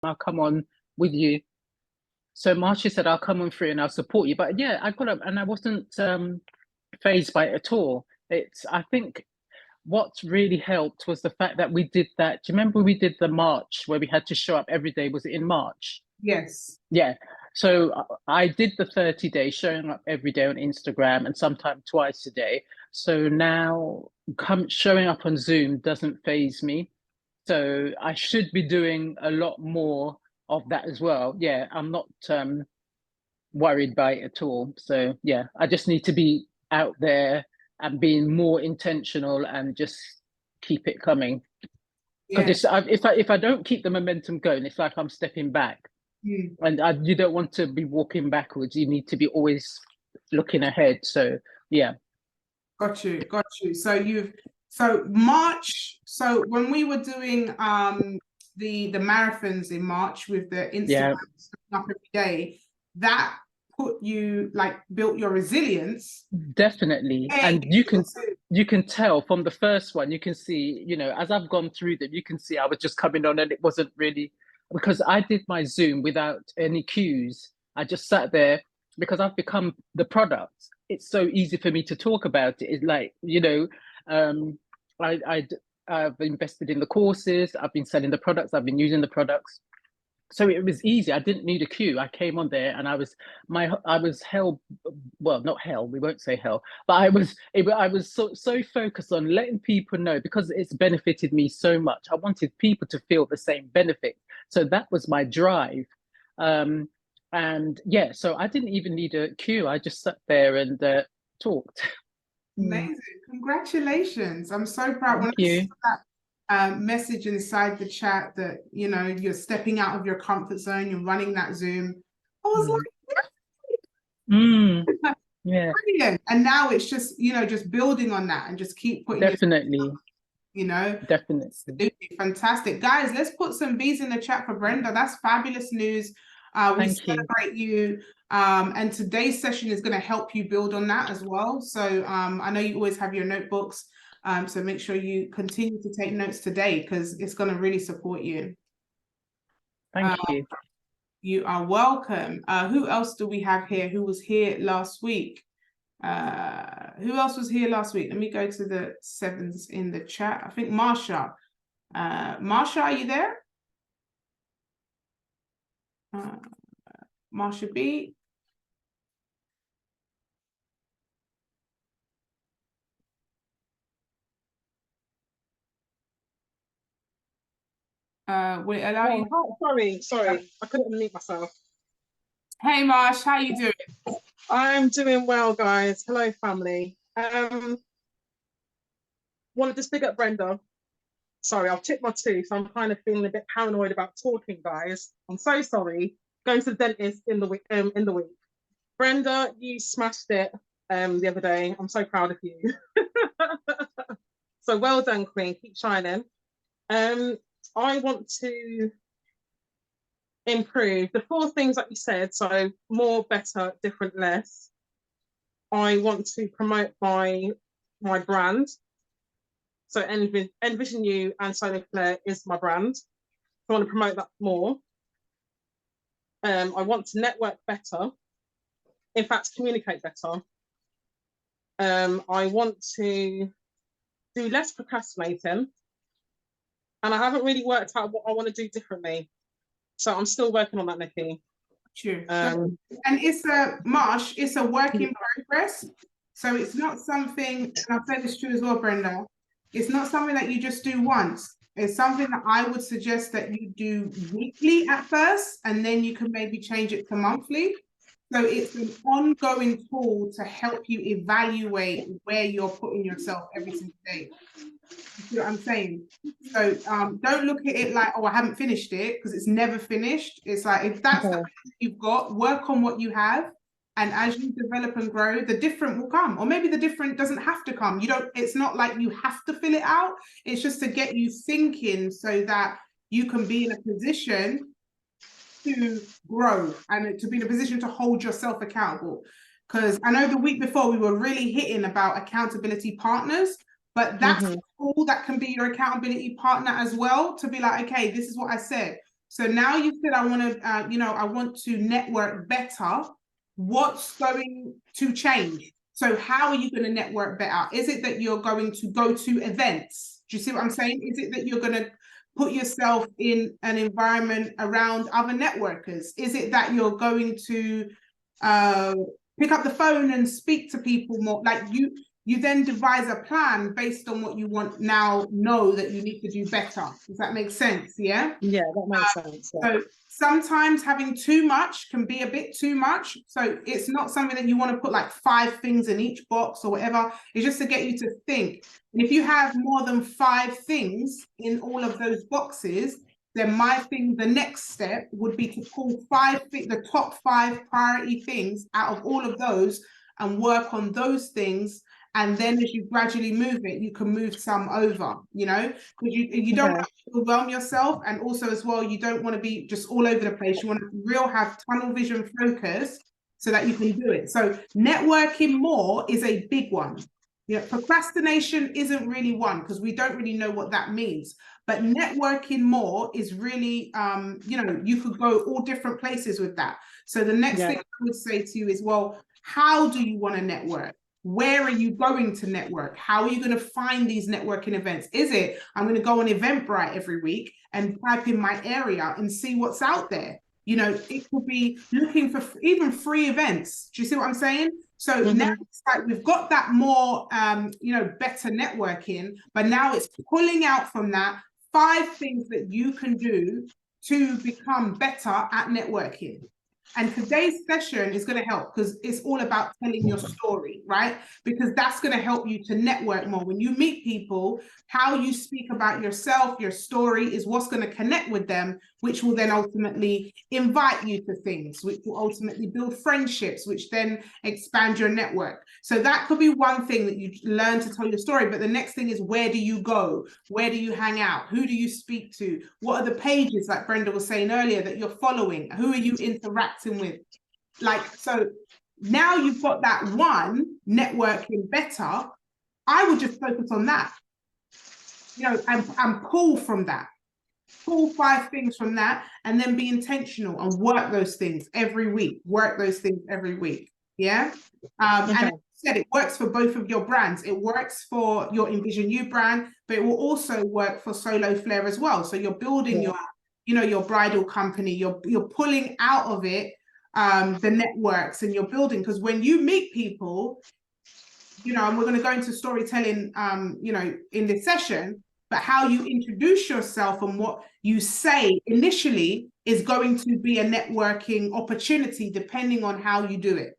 I'll come on with you. So Marcia said, I'll come on through and I'll support you. But yeah, I got up and I wasn't phased by it at all. I think what really helped was the fact that we did that. Do you remember we did the march where we had to show up every day? Was it in March? Yes. Yeah. So I did the 30 days showing up every day on Instagram and sometimes twice a day. So now showing up on Zoom doesn't phase me. So I should be doing a lot more of that as well. Yeah, I'm not worried by it at all. So yeah, I just need to be out there and being more intentional and just keep it coming. Because Yeah. if I don't keep the momentum going, it's like I'm stepping back, and you don't want to be walking backwards. You need to be always looking ahead. So yeah. Got you, got you. So March, so when we were doing the marathons in March with the Instagram Yeah, up every day, that put you like built your resilience. definitely. And And you can tell from the first one, you can see, as I've gone through them, you can see I was just coming on and it wasn't really because I did my Zoom without any cues. I just sat there because I've become the product. It's so easy for me to talk about it. It's like, um, I, I, I've invested in the courses, I've been selling the products, I've been using the products, so it was easy. I didn't need a cue. I came on there and I was hell, well, not hell, we won't say hell, but I was so focused on letting people know because it's benefited me so much. I wanted people to feel the same benefit. So that was my drive. Um, and yeah, so I didn't even need a cue. I just sat there and talked. amazing. Congratulations. I'm so proud. When Thank I saw you. that message inside the chat that, you're stepping out of your comfort zone, you're running that Zoom, I was Mm. like, Mm, yeah, brilliant. And now it's just, just building on that and just keep putting your, definitely, you know, definitely. absolutely fantastic. Guys, let's put some B's in the chat for Brenda. That's fabulous news. We Thank you. celebrate you. And today's session is going to help you build on that as well. So I know you always have your notebooks. So make sure you continue to take notes today because it's going to really support you. Thank you. You are welcome. Who else do we have here who was here last week? Who else was here last week? Let me go to the sevens in the chat. I think Marsha. Marsha, are you there? Marsha B. Will it allow you? Sorry, I couldn't unmute myself. Hey Marsh, how you doing? I'm doing well, guys. Hello, family. Wanted to speak up Brenda. Sorry, I've chipped my tooth, so I'm kind of feeling a bit paranoid about talking, guys. I'm so sorry. Going to the dentist in the week. Brenda, you smashed it the other day. I'm so proud of you. So well done, Queen. Keep shining. I want to improve the 4 things that you said. So more, better, different, less. I want to promote my brand. So Envision You and Solo Flair is my brand. I want to promote that more. I want to network better. In fact, communicate better. I want to do less procrastinating. And I haven't really worked out what I want to do differently. So I'm still working on that, Nikki. Sure. And it's Marsh, it's a work in progress. So it's not something, and I've said this true as well, Brenda, it's not something that you just do once. It's something that I would suggest that you do weekly at first, and then you can maybe change it to monthly. So it's an ongoing tool to help you evaluate where you're putting yourself every single day. You see what I'm saying? So don't look at it like, oh, I haven't finished it, because it's never finished. It's like, if that's the you've got, work on what you have. And as you develop and grow, the different will come. Or maybe the different doesn't have to come. It's not like you have to fill it out. It's just to get you thinking so that you can be in a position to grow and to be in a position to hold yourself accountable. Because I know the week before we were really hitting about accountability partners, but that's all that can be your accountability partner as well, to be like, okay, this is what I said. So now you said, I want to, I want to network better. What's going to change? So how are you going to network better? Is it that you're going to go to events? Do you see what I'm saying? Is it that you're going to put yourself in an environment around other networkers? Is it that you're going to pick up the phone and speak to people more? Like you then devise a plan based on what you know that you need to do better. Does that make sense? Yeah? Yeah, that makes sense. Yeah. So sometimes having too much can be a bit too much. So it's not something that you want to put like 5 things in each box or whatever. It's just to get you to think. And if you have more than 5 things in all of those boxes, then the next step would be to pull the top 5 priority things out of all of those and work on those things. And then as you gradually move it, you can move some over, because you don't want to overwhelm yourself. And also as well, you don't want to be just all over the place. You want to have tunnel vision focus so that you can do it. So networking more is a big one. Procrastination isn't really one because we don't really know what that means. But networking more is really, you could go all different places with that. So the next thing I would say to you is, well, how do you want to network? Where are you going to network? How are you going to find these networking events? Is it, I'm going to go on Eventbrite every week and type in my area and see what's out there? It could be looking for even free events. Do you see what I'm saying? So now it's like we've got that more, better networking, but now it's pulling out from that 5 things that you can do to become better at networking. And today's session is going to help because it's all about telling your story, right? Because that's going to help you to network more. When you meet people, how you speak about yourself, your story is what's going to connect with them, which will then ultimately invite you to things, which will ultimately build friendships, which then expand your network. So that could be one thing that you learn to tell your story. But the next thing is, where do you go? Where do you hang out? Who do you speak to? What are the pages, like Brenda was saying earlier, that you're following? Who are you interacting with? So now you've got that one, networking better. I would just focus on that, and pull from that. Pull 5 things from that and then be intentional and work those things every week. Yeah. And like I said, it works for both of your brands. It works for your Envision You brand, but it will also work for Solo Flair as well. So you're building your bridal company, you're pulling out of it the networks, and you're building, because when you meet people, and we're going to go into storytelling in this session, but how you introduce yourself and what you say initially is going to be a networking opportunity depending on how you do it.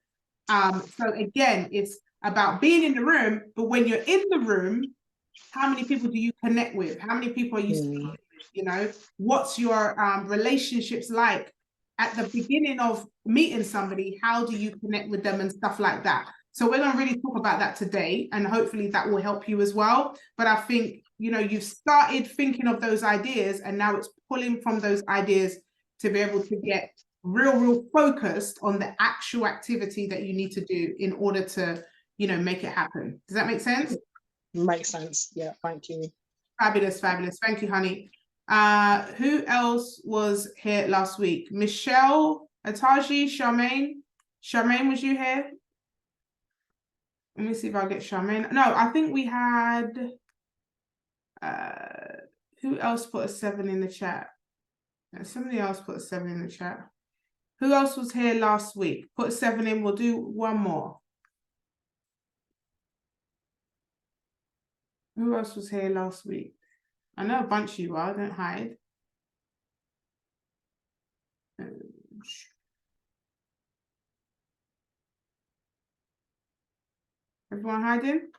So again, it's about being in the room, but when you're in the room, how many people do you connect with? How many people are you speaking with? What's your relationships like at the beginning of meeting somebody? How do you connect with them and stuff like that? So we're going to really talk about that today, and hopefully that will help you as well. But I think, you've started thinking of those ideas, and now it's pulling from those ideas to be able to get real focused on the actual activity that you need to do in order to, make it happen. Does that make sense? Makes sense. Yeah, thank you. Fabulous. Thank you, honey. Who else was here last week? Michelle, Ataji, Charmaine. Charmaine, was you here? Let me see if I get Charmaine. No, I think we had, who else put a 7 in the chat? Somebody else put a 7 in the chat. Who else was here last week? Put a 7 in, we'll do one more. Who else was here last week? I know a bunch of you are, don't hide. Everyone hiding?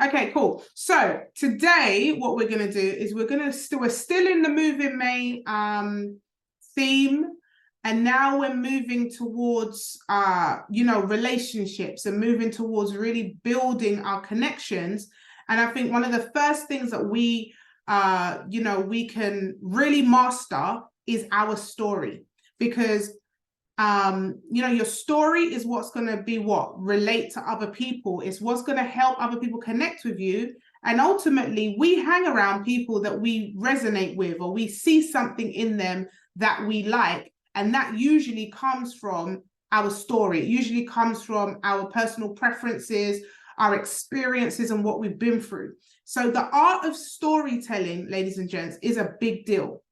Okay, cool. So today, what we're going to do is we're still in the Move in May theme, and now we're moving towards relationships and moving towards really building our connections. And I think one of the first things that we can really master is our story, because your story is what's going to be relate to other people. It's what's going to help other people connect with you. And ultimately, we hang around people that we resonate with, or we see something in them that we like. And that usually comes from our story. It usually comes from our personal preferences, our experiences, and what we've been through. So the art of storytelling, ladies and gents, is a big deal.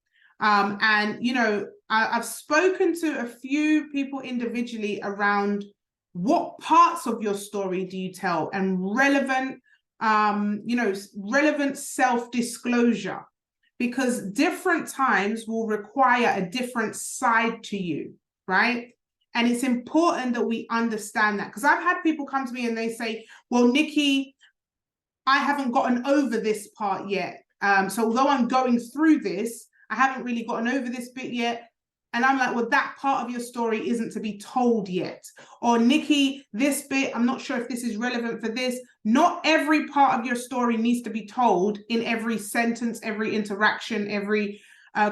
And, you know, I've spoken to a few people individually around what parts of your story do you tell, and relevant, you know, relevant self-disclosure, because different times will require a different side to you, right? And it's important that we understand that, because I've had people come to me and they say, well, Nikki, I haven't gotten over this part yet. So although I'm going through this, I haven't really gotten over this bit yet. And I'm like, well, that part of your story isn't to be told yet. Or Nikki, this bit, I'm not sure if this is relevant for this. Not every part of your story needs to be told in every sentence, every interaction, every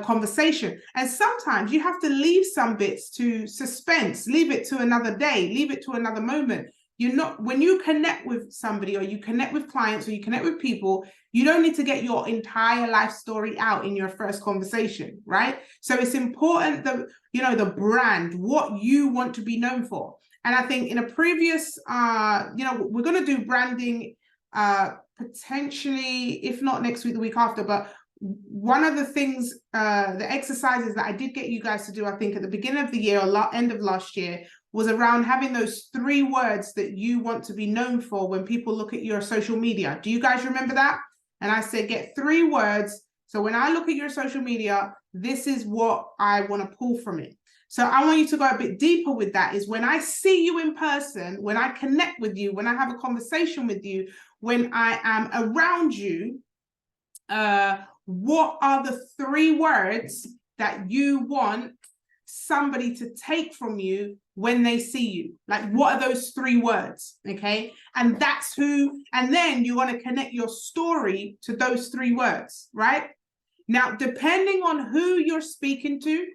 conversation. And sometimes you have to leave some bits to suspense, leave it to another day, leave it to another moment. You're not, when you connect with somebody, or you connect with clients, or you connect with people, you don't need to get your entire life story out in your first conversation, right? So it's important that, you know, the brand, what you want to be known for. And I think in a previous, you know, we're going to do branding potentially, if not next week, the week after. But one of the things, the exercises that I did get you guys to do, I think at the beginning of the year or end of last year, was around having those 3 words that you want to be known for when people look at your social media. Do you guys remember that? And I said, get 3 words. So when I look at your social media, this is what I want to pull from it. So I want you to go a bit deeper with that, is when I see you in person, when I connect with you, when I have a conversation with you, when I am around you, what are the 3 words that you want somebody to take from you when they see you? Like, what are those 3 words? Okay. And that's who, and then you want to connect your story to those 3 words, right? Now, depending on who you're speaking to,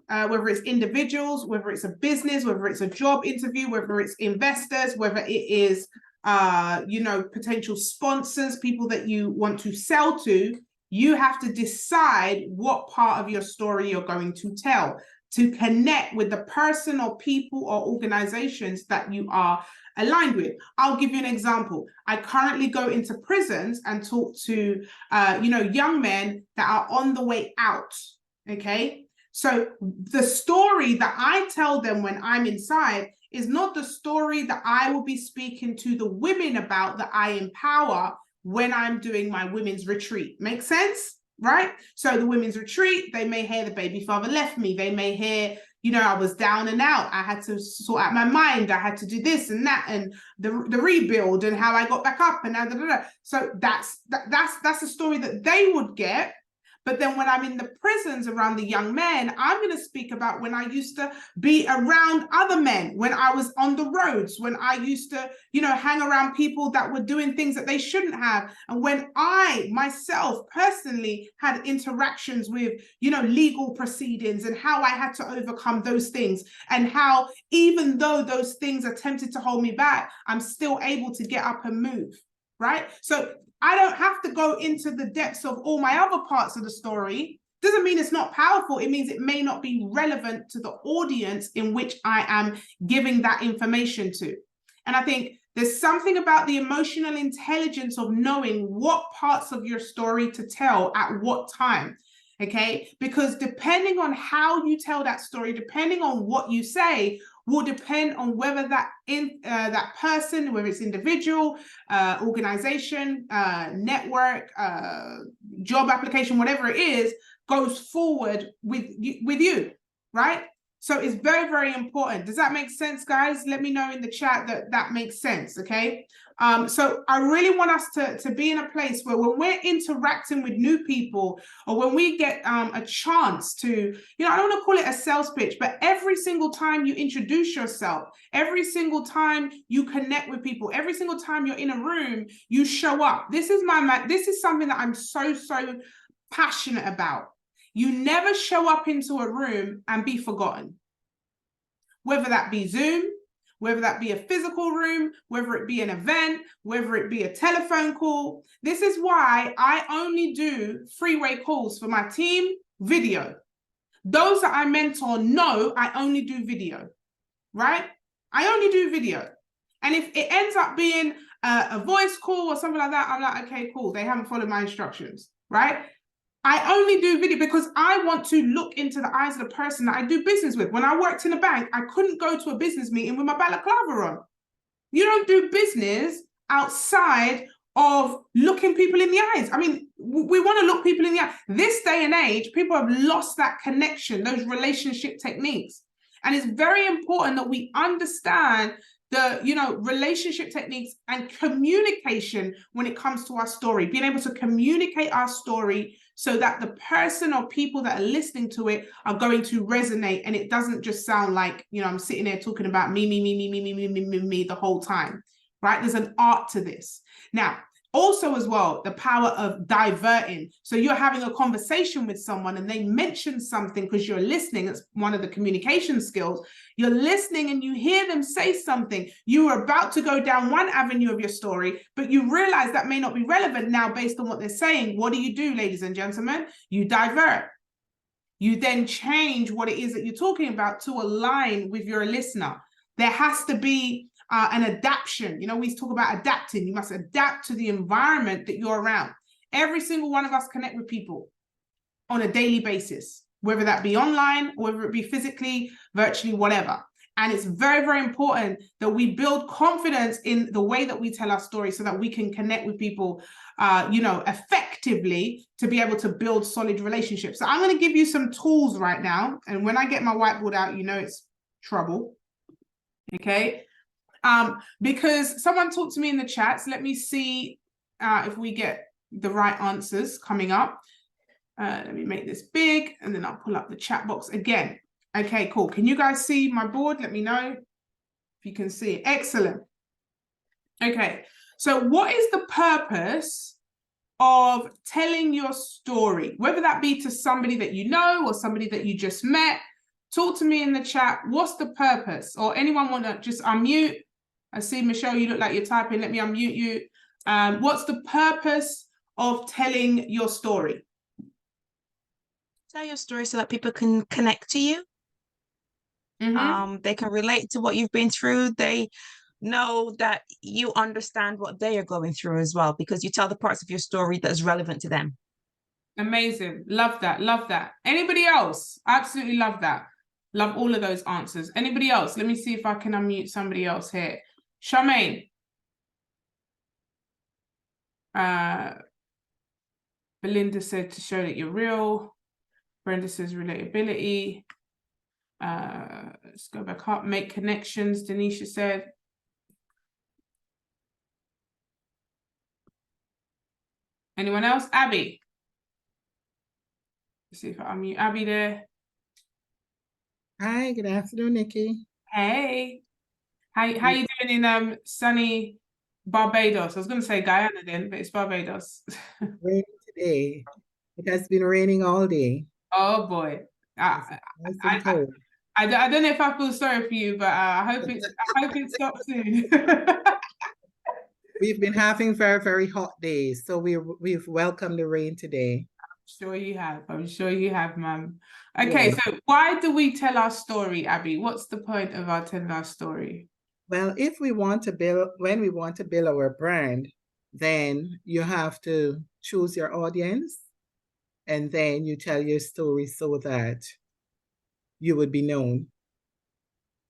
whether it's individuals, whether it's a business, whether it's a job interview, whether it's investors, whether it is, you know, potential sponsors, people that you want to sell to, you have to decide what part of your story you're going to tell to connect with the person or people or organizations that you are aligned with. I'll give you an example. I currently go into prisons and talk to, you know, young men that are on the way out, okay? So the story that I tell them when I'm inside is not the story that I will be speaking to the women about that I empower when I'm doing my women's retreat. Make sense? Right? So the women's retreat, they may hear the baby father left me. They may hear, you know, I was down and out. I had to sort out my mind. I had to do this and that, and the rebuild, and how I got back up, and da, da, da. So that's a story that they would get. But then when I'm in the prisons around the young men, I'm going to speak about when I used to be around other men, when I was on the roads, when I used to, you know, hang around people that were doing things that they shouldn't have. And when I myself personally had interactions with, you know, legal proceedings, and how I had to overcome those things, and how even though those things attempted to hold me back, I'm still able to get up and move, right? So I don't have to go into the depths of all my other parts of the story. Doesn't mean it's not powerful. It means it may not be relevant to the audience in which I am giving that information to. And I think there's something about the emotional intelligence of knowing what parts of your story to tell at what time. Okay, because depending on how you tell that story, depending on what you say, will depend on whether that that person, whether it's individual, organization, network, job application, whatever it is, goes forward with you, right? So it's very, very important. Does that make sense, guys? Let me know in the chat that that makes sense, okay? So I really want us to be in a place where when we're interacting with new people, or when we get a chance to, you know, I don't want to call it a sales pitch, but every single time you introduce yourself, every single time you connect with people, every single time you're in a room, you show up. This is something that I'm so passionate about. You never show up into a room and be forgotten. Whether that be Zoom, whether that be a physical room, whether it be an event, whether it be a telephone call. This is why I only do 3-way calls for my team, video. those that I mentor know I only do video, right? I only do video. And if it ends up being a voice call or something like that, I'm like, okay, cool. They haven't followed my instructions, right? I only do video because I want to look into the eyes of the person that I do business with. When I worked in a bank, I couldn't go to a business meeting with my balaclava on. You don't do business outside of looking people in the eyes. I mean, we want to look people in the eye. This day and age, people have lost that connection, those relationship techniques. And it's very important that we understand the, relationship techniques and communication when it comes to our story, being able to communicate our story so that the person or people that are listening to it are going to resonate, and it doesn't just sound like, I'm sitting there talking about me the whole time, right? There's an art to this. Now, also as well, the power of diverting. So you're having a conversation with someone and they mention something because you're listening. It's one of the communication skills. You're listening and you hear them say something. You are about to go down one avenue of your story, but you realize that may not be relevant now based on what they're saying. What do, ladies and gentlemen? You divert. You then change what it is that you're talking about to align with your listener. There has to be an adaptation. We talk about adapting. You must adapt to the environment that you're around. Every single one of us connect with people on a daily basis, whether that be online, or whether it be physically, virtually, whatever. And it's very, very important that we build confidence in the way that we tell our story so that we can connect with people, effectively to be able to build solid relationships. So I'm going to give you some tools right now. And when I get my whiteboard out, it's trouble. Okay. Because someone talked to me in the chats. Let me see if we get the right answers coming up. Let me make this big and then I'll pull up the chat box again. Okay, cool. Can you guys see my board? Let me know if you can see it. Excellent. Okay, so what is the purpose of telling your story? Whether that be to somebody that you know or somebody that you just met, talk to me in the chat. What's the purpose? Or anyone want to just unmute? I see, Michelle, you look like you're typing. Let me unmute you. What's the purpose of telling your story? Tell your story so that people can connect to you. They can relate to what you've been through. They know that you understand what they are going through as well, because you tell the parts of your story that is relevant to them. Amazing. Love that. Love that. Anybody else? Absolutely love that. Love all of those answers. Anybody else? Let me see if I can unmute somebody else here. Charmaine. Belinda said to show that you're real. Brenda says relatability. Let's go back up. Make connections, Denisha said. Anyone else? Abby. Let's see if I unmute Abby there. Hi, good afternoon, Nikki. Hey. How you doing in sunny Barbados? I was going to say Guyana then, but it's Barbados. Raining today. It has been raining all day. Oh boy. I don't know if I feel sorry for you, but I hope it stops soon. We've been having very, very hot days, so we've welcomed the rain today. Sure you have. I'm sure you have, ma'am. Okay, so why do we tell our story, Abby? What's the point of our telling our story? Well, when we want to build our brand, then you have to choose your audience, and then you tell your story so that you would be known.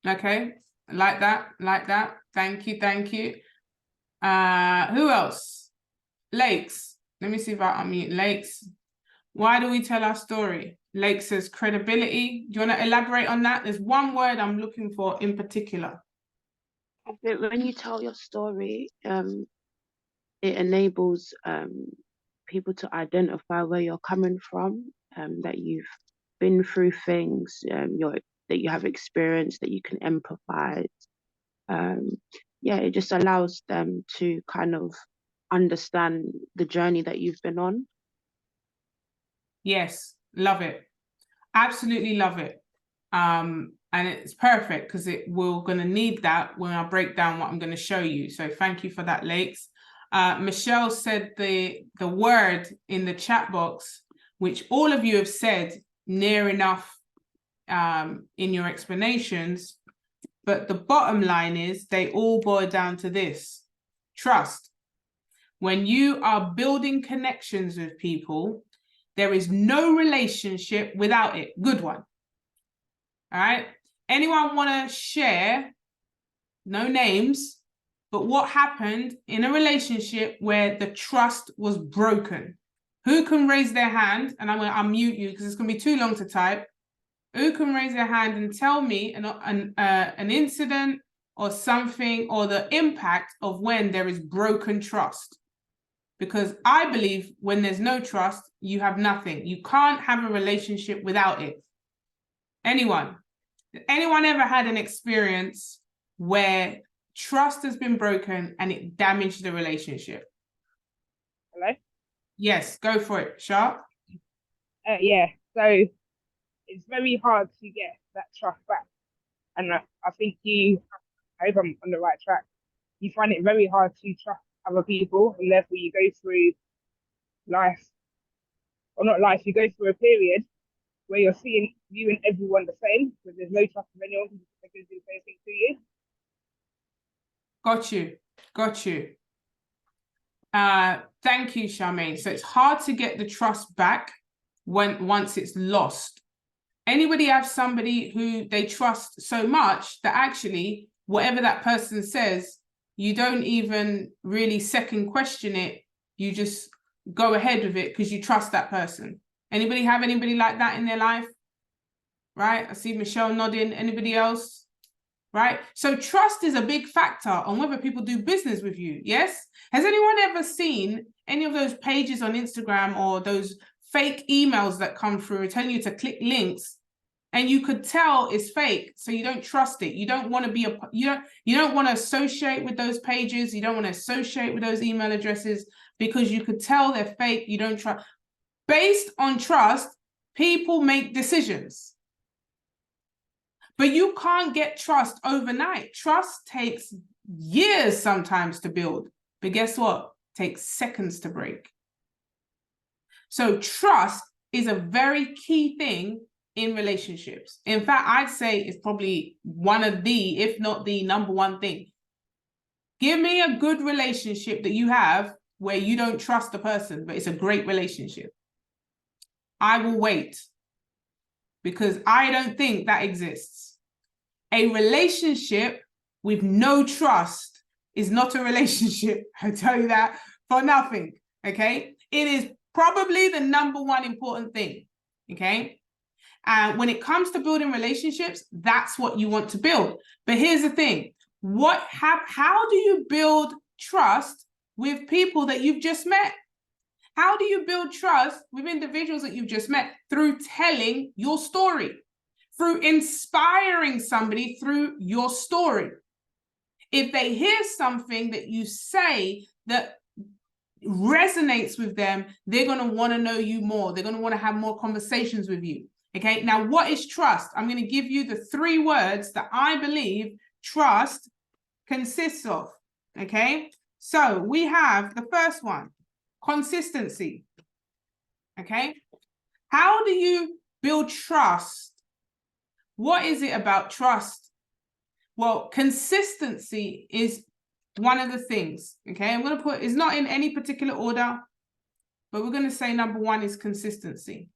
Okay, like that. Thank you. Who else? Lakes. Let me see if I unmute Lakes. Why do we tell our story? Lake says credibility. Do you want to elaborate on that? There's one word I'm looking for in particular. When you tell your story, it enables people to identify where you're coming from, that you've been through things, that you have experience, that you can empathize. It just allows them to kind of understand the journey that you've been on. Yes, love it. Absolutely love it. And it's perfect because we're going to need that when I break down what I'm going to show you. So thank you for that, Lakes. Michelle said the word in the chat box, which all of you have said near enough in your explanations, but the bottom line is they all boil down to this: trust. When you are building connections with people, there is no relationship without it. Good one. All right. Anyone want to share, no names, but what happened in a relationship where the trust was broken? Who can raise their hand? And I'm going to unmute you because it's going to be too long to type. Who can raise their hand and tell me an incident or something, or the impact of when there is broken trust? Because I believe when there's no trust, you have nothing. You can't have a relationship without it. Anyone? Anyone ever had an experience where trust has been broken and it damaged the relationship? Hello? Yes, go for it, Sharp. Yeah, so it's very hard to get that trust back. And I think I hope I'm on the right track. You find it very hard to trust other people, and therefore you go through life, or not life, you go through a period where you're seeing you and everyone the same, because there's no trust of anyone because they're going to do the same thing to you. Got you. Thank you, Charmaine. So it's hard to get the trust back once it's lost. Anybody have somebody who they trust so much that actually whatever that person says, you don't even really second question it. You just go ahead with it because you trust that person. Anybody have anybody like that in their life? Right? I see Michelle nodding. Anybody else? Right? So trust is a big factor on whether people do business with you. Yes? Has anyone ever seen any of those pages on Instagram or those fake emails that come through telling you to click links and you could tell it's fake, so you don't trust it? You don't want to be you don't want to associate with those pages. You don't want to associate with those email addresses because you could tell they're fake. You don't trust. Based on trust, people make decisions. But you can't get trust overnight. Trust takes years sometimes to build. But guess what? It takes seconds to break. So trust is a very key thing in relationships. In fact, I'd say it's probably one of the, if not the number one thing. Give me a good relationship that you have where you don't trust the person, but it's a great relationship. I will wait because I don't think that exists. A relationship with no trust is not a relationship. I tell you that for nothing, okay? It is probably the number one important thing, okay? And when it comes to building relationships, that's what you want to build. But here's the thing. How do you build trust with people that you've just met? How do you build trust with individuals that you've just met? Through telling your story, through inspiring somebody through your story. If they hear something that you say that resonates with them, they're going to want to know you more. They're going to want to have more conversations with you. Okay, now what is trust? I'm going to give you the 3 words that I believe trust consists of. Okay, so we have the first one, consistency. Okay, how do you build trust? What is it about trust? Well, consistency is one of the things, okay? I'm going to put, it's not in any particular order, but we're going to say number 1 is consistency.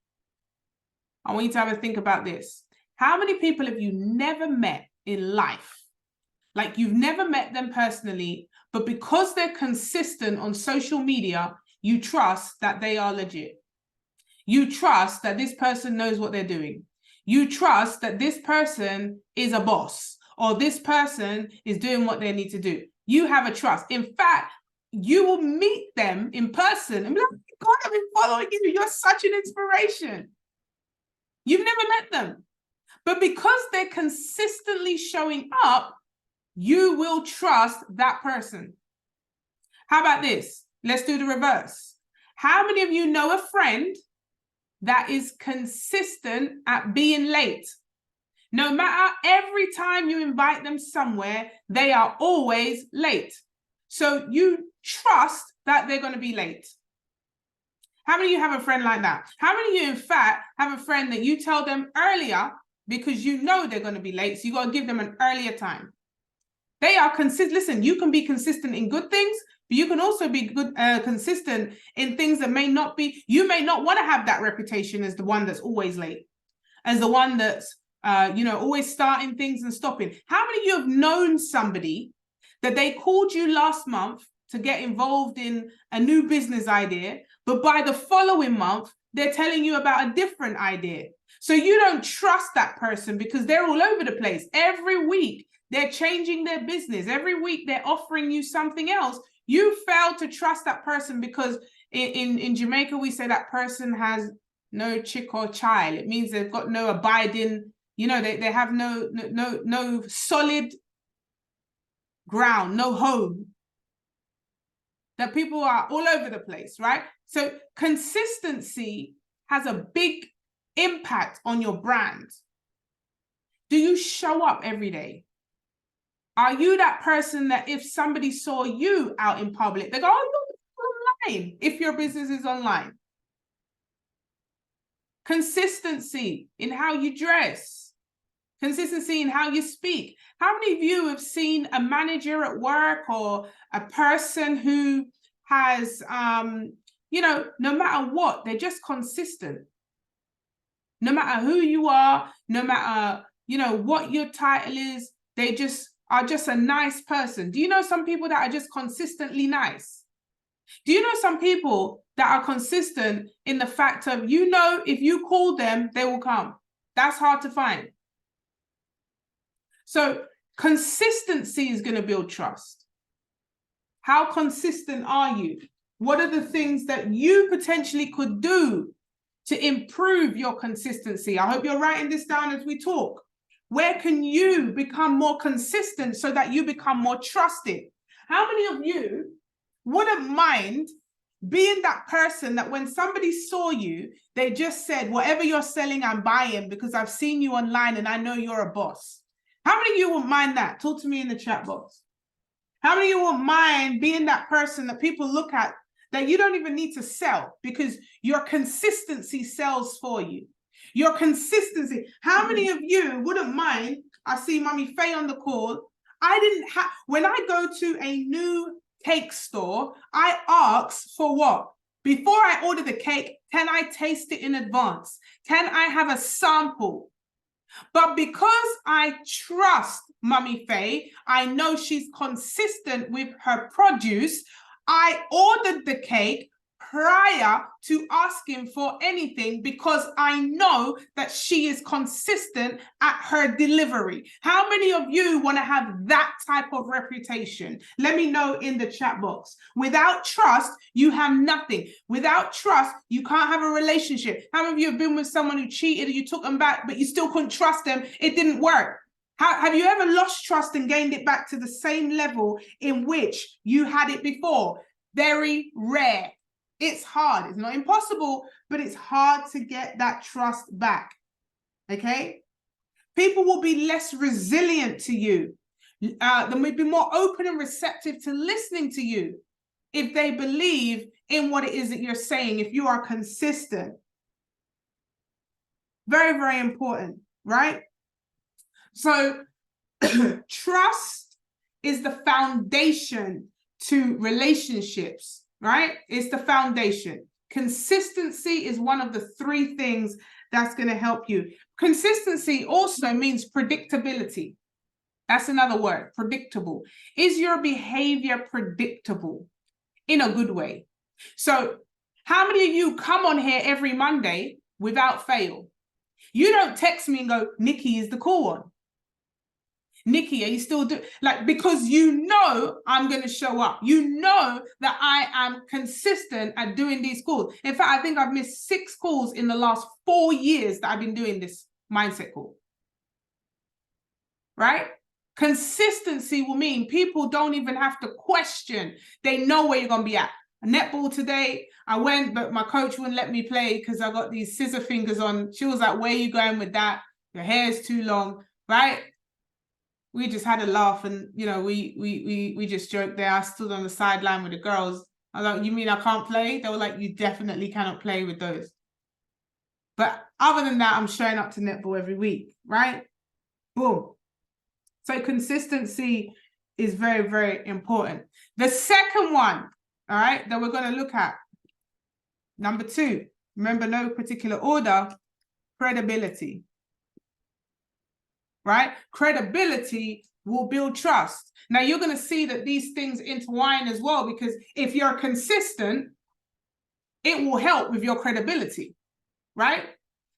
I want you to have a think about this. How many people have you never met in life? Like you've never met them personally, but because they're consistent on social media, you trust that they are legit. You trust that this person knows what they're doing. You trust that this person is a boss or this person is doing what they need to do. You have a trust. In fact, you will meet them in person and be like, God, I've been following you. You're such an inspiration. You've never met them. But because they're consistently showing up, you will trust that person. How about this? Let's do the reverse. How many of you know a friend that is consistent at being late? No matter, every time you invite them somewhere, they are always late. So you trust that they're going to be late. How many of you have a friend like that? How many of you, in fact, have a friend that you tell them earlier because you know they're going to be late. So you got to give them an earlier time. They are consistent. Listen, you can be consistent in good things, but you can also be consistent in things that may not be. You may not want to have that reputation as the one that's always late, as the one that's, always starting things and stopping. How many of you have known somebody that they called you last month to get involved in a new business idea, but by the following month, they're telling you about a different idea? So you don't trust that person because they're all over the place. Every week, they're changing their business. Every week, they're offering you something else. You fail to trust that person because in Jamaica, we say that person has no chick or child. It means they've got no abiding, they have no solid ground, no home. That people are all over the place, right? So consistency has a big impact on your brand. Do you show up every day? Are you that person that if somebody saw you out in public, they go, oh, you're online, if your business is online? Consistency in how you dress. Consistency in how you speak. How many of you have seen a manager at work or a person who has, no matter what, they're just consistent. No matter who you are, no matter, what your title is, they just are just a nice person. Do you know some people that are just consistently nice? Do you know some people that are consistent in the fact of, if you call them, they will come? That's hard to find. So consistency is going to build trust. How consistent are you? What are the things that you potentially could do to improve your consistency? I hope you're writing this down as we talk. Where can you become more consistent so that you become more trusted? How many of you wouldn't mind being that person that when somebody saw you, they just said, whatever you're selling, I'm buying because I've seen you online and I know you're a boss? How many of you wouldn't mind that? Talk to me in the chat box. How many of you wouldn't mind being that person that people look at that you don't even need to sell because your consistency sells for you? Your consistency. How many of you wouldn't mind? I see Mummy Faye on the call. When I go to a new cake store, I ask for what? Before I order the cake, can I taste it in advance? Can I have a sample? But because I trust Mummy Faye, I know she's consistent with her produce, I ordered the cake prior to asking for anything because I know that she is consistent at her delivery. How many of you want to have that type of reputation? Let me know in the chat box. Without trust, you have nothing. Without trust, you can't have a relationship. How many of you have been with someone who cheated and you took them back, but you still couldn't trust them? It didn't work. Have you ever lost trust and gained it back to the same level in which you had it before? Very rare. It's hard. It's not impossible, but it's hard to get that trust back. Okay? People will be less resilient to you. They will be more open and receptive to listening to you if they believe in what it is that you're saying, if you are consistent. Very, very important, right? So trust is the foundation to relationships. Right? It's the foundation. Consistency is one of the three things that's going to help you. Consistency also means predictability. That's another word, predictable. Is your behavior predictable in a good way? So how many of you come on here every Monday without fail? You don't text me and go, Nikki is the cool one. Nikki, are you still doing, because you know I'm going to show up. You know that I am consistent at doing these calls. In fact, I think I've missed 6 calls in the last 4 years that I've been doing this mindset call. Right? Consistency will mean people don't even have to question. They know where you're going to be at. Netball today, I went, but my coach wouldn't let me play because I got these scissor fingers on. She was like, where are you going with that? Your hair is too long, right? We just had a laugh and, we just joked there. I stood on the sideline with the girls. I was like, you mean I can't play? They were like, you definitely cannot play with those. But other than that, I'm showing up to netball every week, right? Boom. So consistency is very, very important. The second one, all right, that we're going to look at, number 2, remember, no particular order, credibility, right? Credibility will build trust. Now, you're going to see that these things intertwine as well, because if you're consistent, it will help with your credibility, right?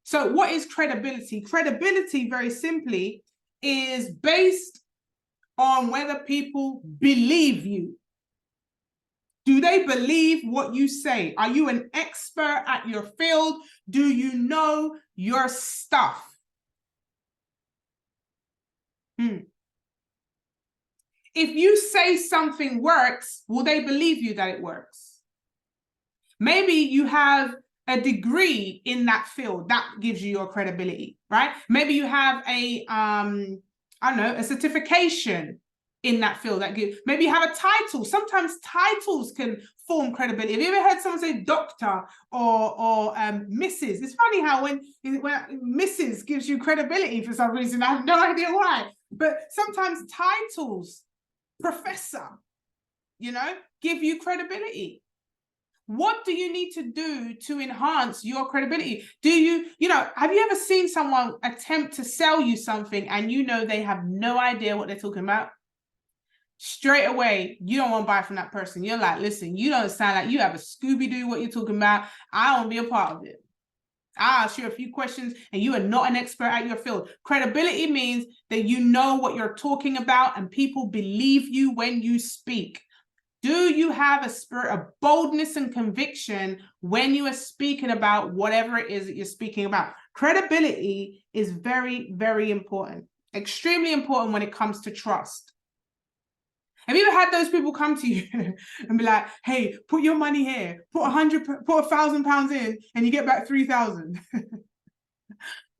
So what is credibility? Credibility, very simply, is based on whether people believe you. Do they believe what you say? Are you an expert at your field? Do you know your stuff? If you say something works, will they believe you that it works? Maybe you have a degree in that field that gives you your credibility, right? Maybe you have a, I don't know, a certification in that field that gives, maybe you have a title. Sometimes titles can form credibility. Have you ever heard someone say doctor or Mrs.? It's funny how when Mrs. gives you credibility for some reason. I have no idea why. But sometimes titles, professor, you know, give you credibility. What do you need to do to enhance your credibility? Do you know, have you ever seen someone attempt to sell you something and you know they have no idea what they're talking about? Straight away, you don't want to buy from that person. You're like, listen, you don't sound like you have a Scooby-Doo what you're talking about. I don't be a part of it. I'll ask you a few questions and you are not an expert at your field. Credibility means that you know what you're talking about and people believe you when you speak. Do you have a spirit of boldness and conviction when you are speaking about whatever it is that you're speaking about? Credibility is very, very important. Extremely important when it comes to trust. Have you ever had those people come to you and be like, hey, put your money here, put £1,000 in and you get back 3,000?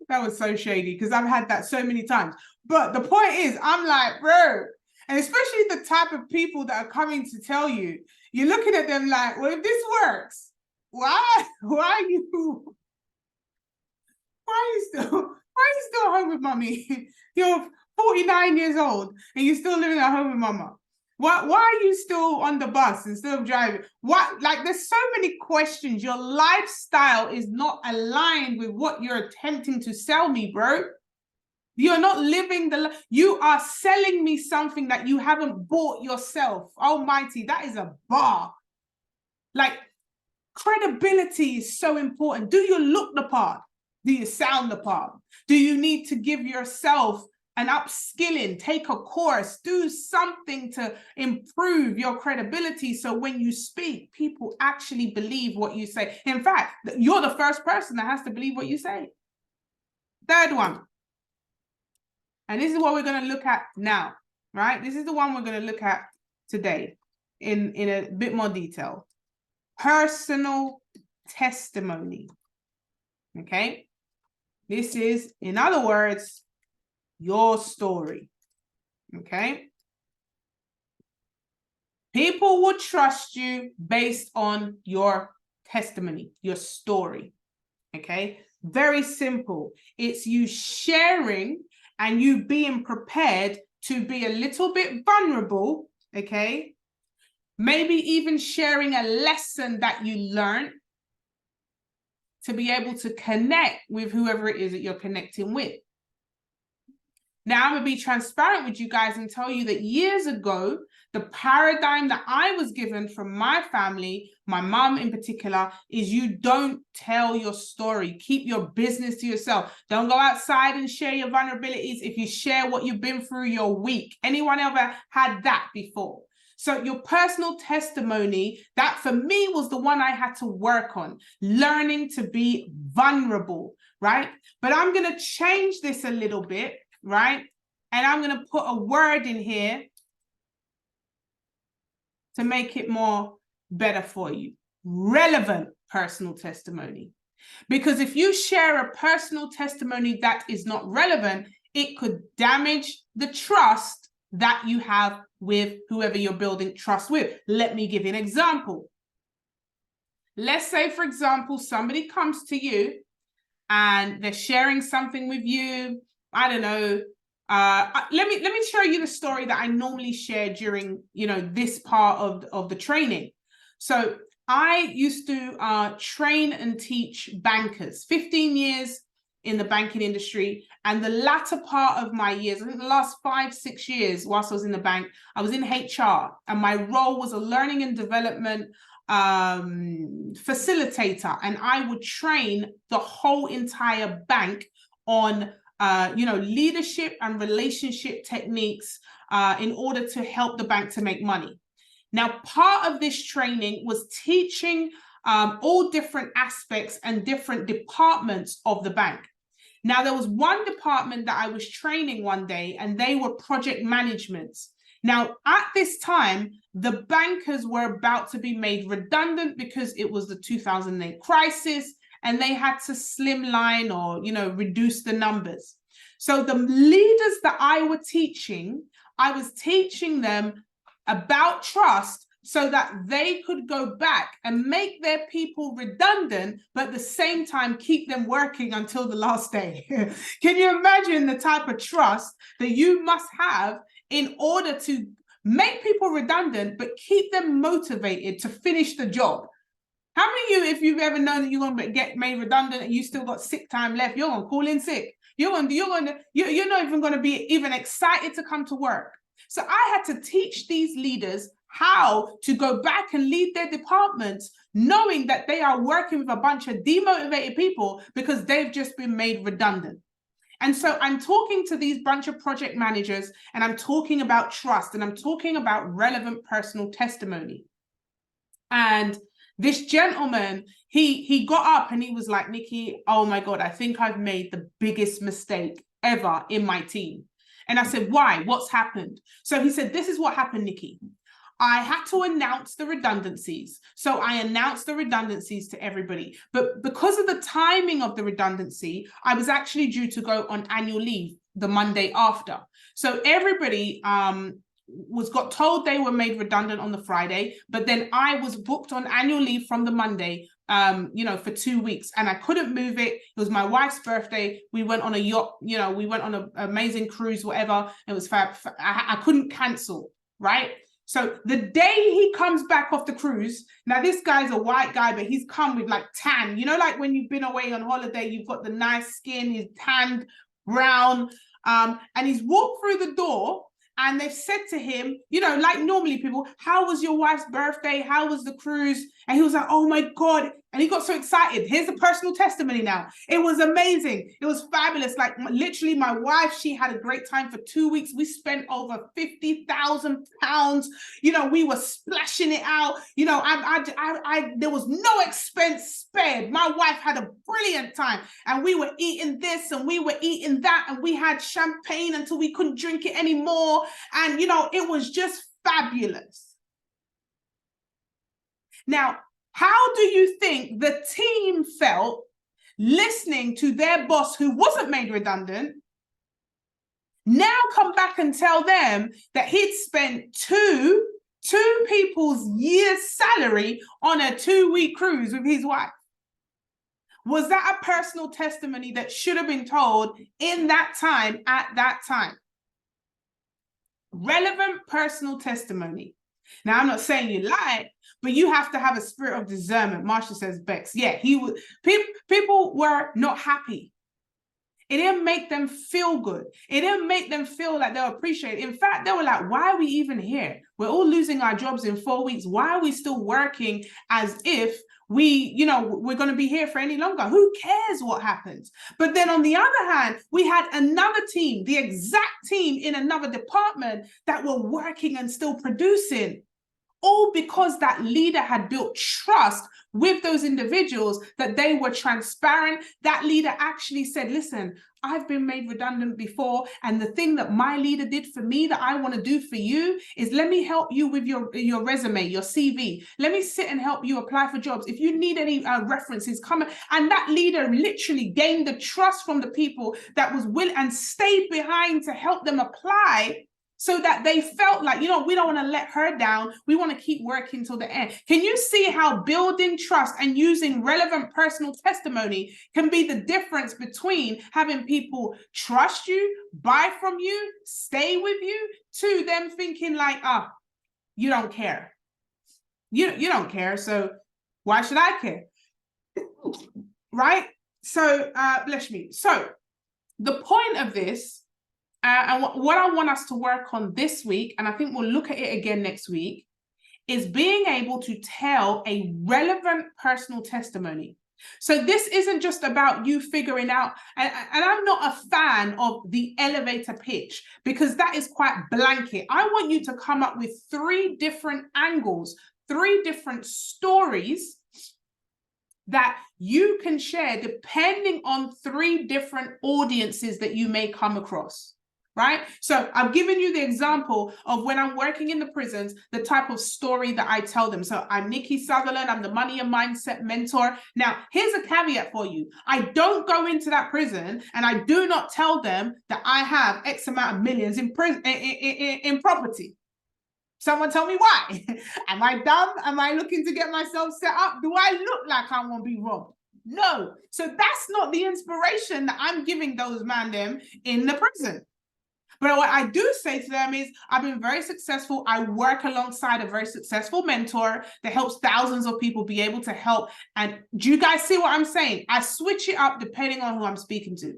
That was so shady because I've had that so many times. But the point is, I'm like, bro, and especially the type of people that are coming to tell you, you're looking at them like, well, if this works, why are you still home with mommy? You're 49 years old and you're still living at home with mama. Why are you still on the bus instead of driving? Like, there's so many questions. Your lifestyle is not aligned with what you're attempting to sell me, bro. You're not living you are selling me something that you haven't bought yourself. Almighty, that is a bar. Like, credibility is so important. Do you look the part? Do you sound the part? Do you need to give yourself an upskilling, take a course, do something to improve your credibility so when you speak, people actually believe what you say. In fact, you're the first person that has to believe what you say. Third one. And this is what we're going to look at now, right? This is the one we're going to look at today in a bit more detail. Personal testimony, okay? This is, in other words, your story, okay? People will trust you based on your testimony, your story, okay? Very simple. It's you sharing and you being prepared to be a little bit vulnerable, okay? Maybe even sharing a lesson that you learned to be able to connect with whoever it is that you're connecting with. Now, I'm going to be transparent with you guys and tell you that years ago, the paradigm that I was given from my family, my mom in particular, is you don't tell your story. Keep your business to yourself. Don't go outside and share your vulnerabilities. If you share what you've been through, you're weak. Anyone ever had that before? So your personal testimony, that for me was the one I had to work on, learning to be vulnerable, right? But I'm going to change this a little bit, right? And I'm going to put a word in here to make it more better for you. Relevant personal testimony. Because if you share a personal testimony that is not relevant, it could damage the trust that you have with whoever you're building trust with. Let me give you an example. Let's say, for example, somebody comes to you and they're sharing something with you. I don't know. Let me show you the story that I normally share during, you know, this part of the training. So I used to train and teach bankers, 15 years in the banking industry. And the latter part of my years, I think the last 5-6 years whilst I was in the bank, I was in HR, and my role was a learning and development facilitator. And I would train the whole entire bank on you know, leadership and relationship techniques in order to help the bank to make money. Now, part of this training was teaching all different aspects and different departments of the bank. Now, there was one department that I was training one day, and they were project management. Now, at this time, the bankers were about to be made redundant because it was the 2008 crisis, and they had to slimline or, you know, reduce the numbers. So the leaders that I was teaching them about trust so that they could go back and make their people redundant, but at the same time keep them working until the last day. Can you imagine the type of trust that you must have in order to make people redundant, but keep them motivated to finish the job? How many of you, if you've ever known that you're going to get made redundant and you still got sick time left, you're going to call in sick? You're not even going to be even excited to come to work. So I had to teach these leaders how to go back and lead their departments, knowing that they are working with a bunch of demotivated people because they've just been made redundant. And so I'm talking to these bunch of project managers, and I'm talking about trust, and I'm talking about relevant personal testimony. And this gentleman, he got up and he was like, Nikki, oh my God, I think I've made the biggest mistake ever in my team. And I said, why? What's happened? So he said, this is what happened, Nikki. I had to announce the redundancies. So I announced the redundancies to everybody. But because of the timing of the redundancy, I was actually due to go on annual leave the Monday after. So everybody got told they were made redundant on the Friday, but then I was booked on annual leave from the Monday, you know, for 2 weeks, and I couldn't move it. It was my wife's birthday. We went on a yacht, you know, we went on an amazing cruise, whatever. It was fab. I couldn't cancel, right? So the day he comes back off the cruise, now this guy's a white guy, but he's come with like tan, you know, like when you've been away on holiday, you've got the nice skin, he's tanned, brown, and he's walked through the door. And they've said to him, you know, like normally people, how was your wife's birthday? How was the cruise? And he was like, oh my God. And he got so excited. Here's a personal testimony now. It was amazing. It was fabulous. Like literally my wife, she had a great time for 2 weeks. We spent over £50,000. You know, we were splashing it out. You know, there was no expense spared. My wife had a brilliant time, and we were eating this and we were eating that, and we had champagne until we couldn't drink it anymore. And, you know, it was just fabulous. Now, how do you think the team felt listening to their boss, who wasn't made redundant, now come back and tell them that he'd spent two people's year's salary on a 2-week cruise with his wife? Was that a personal testimony that should have been told in that time, at that time? Relevant personal testimony. Now, I'm not saying you lied, but you have to have a spirit of discernment. Marsha says, Bex, yeah, people were not happy. It didn't make them feel good. It didn't make them feel like they were appreciated. In fact, they were like, why are we even here? We're all losing our jobs in 4 weeks. Why are we still working as if we're going to be here for any longer? Who cares what happens? But then on the other hand, we had another team, the exact team in another department, that were working and still producing. All because that leader had built trust with those individuals, that they were transparent. That leader actually said, listen, I've been made redundant before, and the thing that my leader did for me that I want to do for you is let me help you with your resume, your CV. Let me sit and help you apply for jobs. If you need any references, come. And that leader literally gained the trust from the people that was willing and stayed behind to help them apply so that they felt like, you know, we don't want to let her down. We want to keep working till the end. Can you see how building trust and using relevant personal testimony can be the difference between having people trust you, buy from you, stay with you, to them thinking like, oh, you don't care. You don't care, so why should I care? Right? So, bless me. So the point of this, and what I want us to work on this week, and I think we'll look at it again next week, is being able to tell a relevant personal testimony. So this isn't just about you figuring out, and I'm not a fan of the elevator pitch, because that is quite blanket. I want you to come up with 3 different angles, 3 different stories that you can share depending on 3 different audiences that you may come across. Right? So I've given you the example of when I'm working in the prisons, the type of story that I tell them. So I'm Nikki Sutherland, I'm the money and mindset mentor. Now, here's a caveat for you. I don't go into that prison and I do not tell them that I have X amount of millions in property. Someone tell me why. Am I dumb? Am I looking to get myself set up? Do I look like I want to be robbed? No. So that's not the inspiration that I'm giving those man them in the prison. But what I do say to them is, I've been very successful. I work alongside a very successful mentor that helps thousands of people be able to help. And do you guys see what I'm saying? I switch it up depending on who I'm speaking to.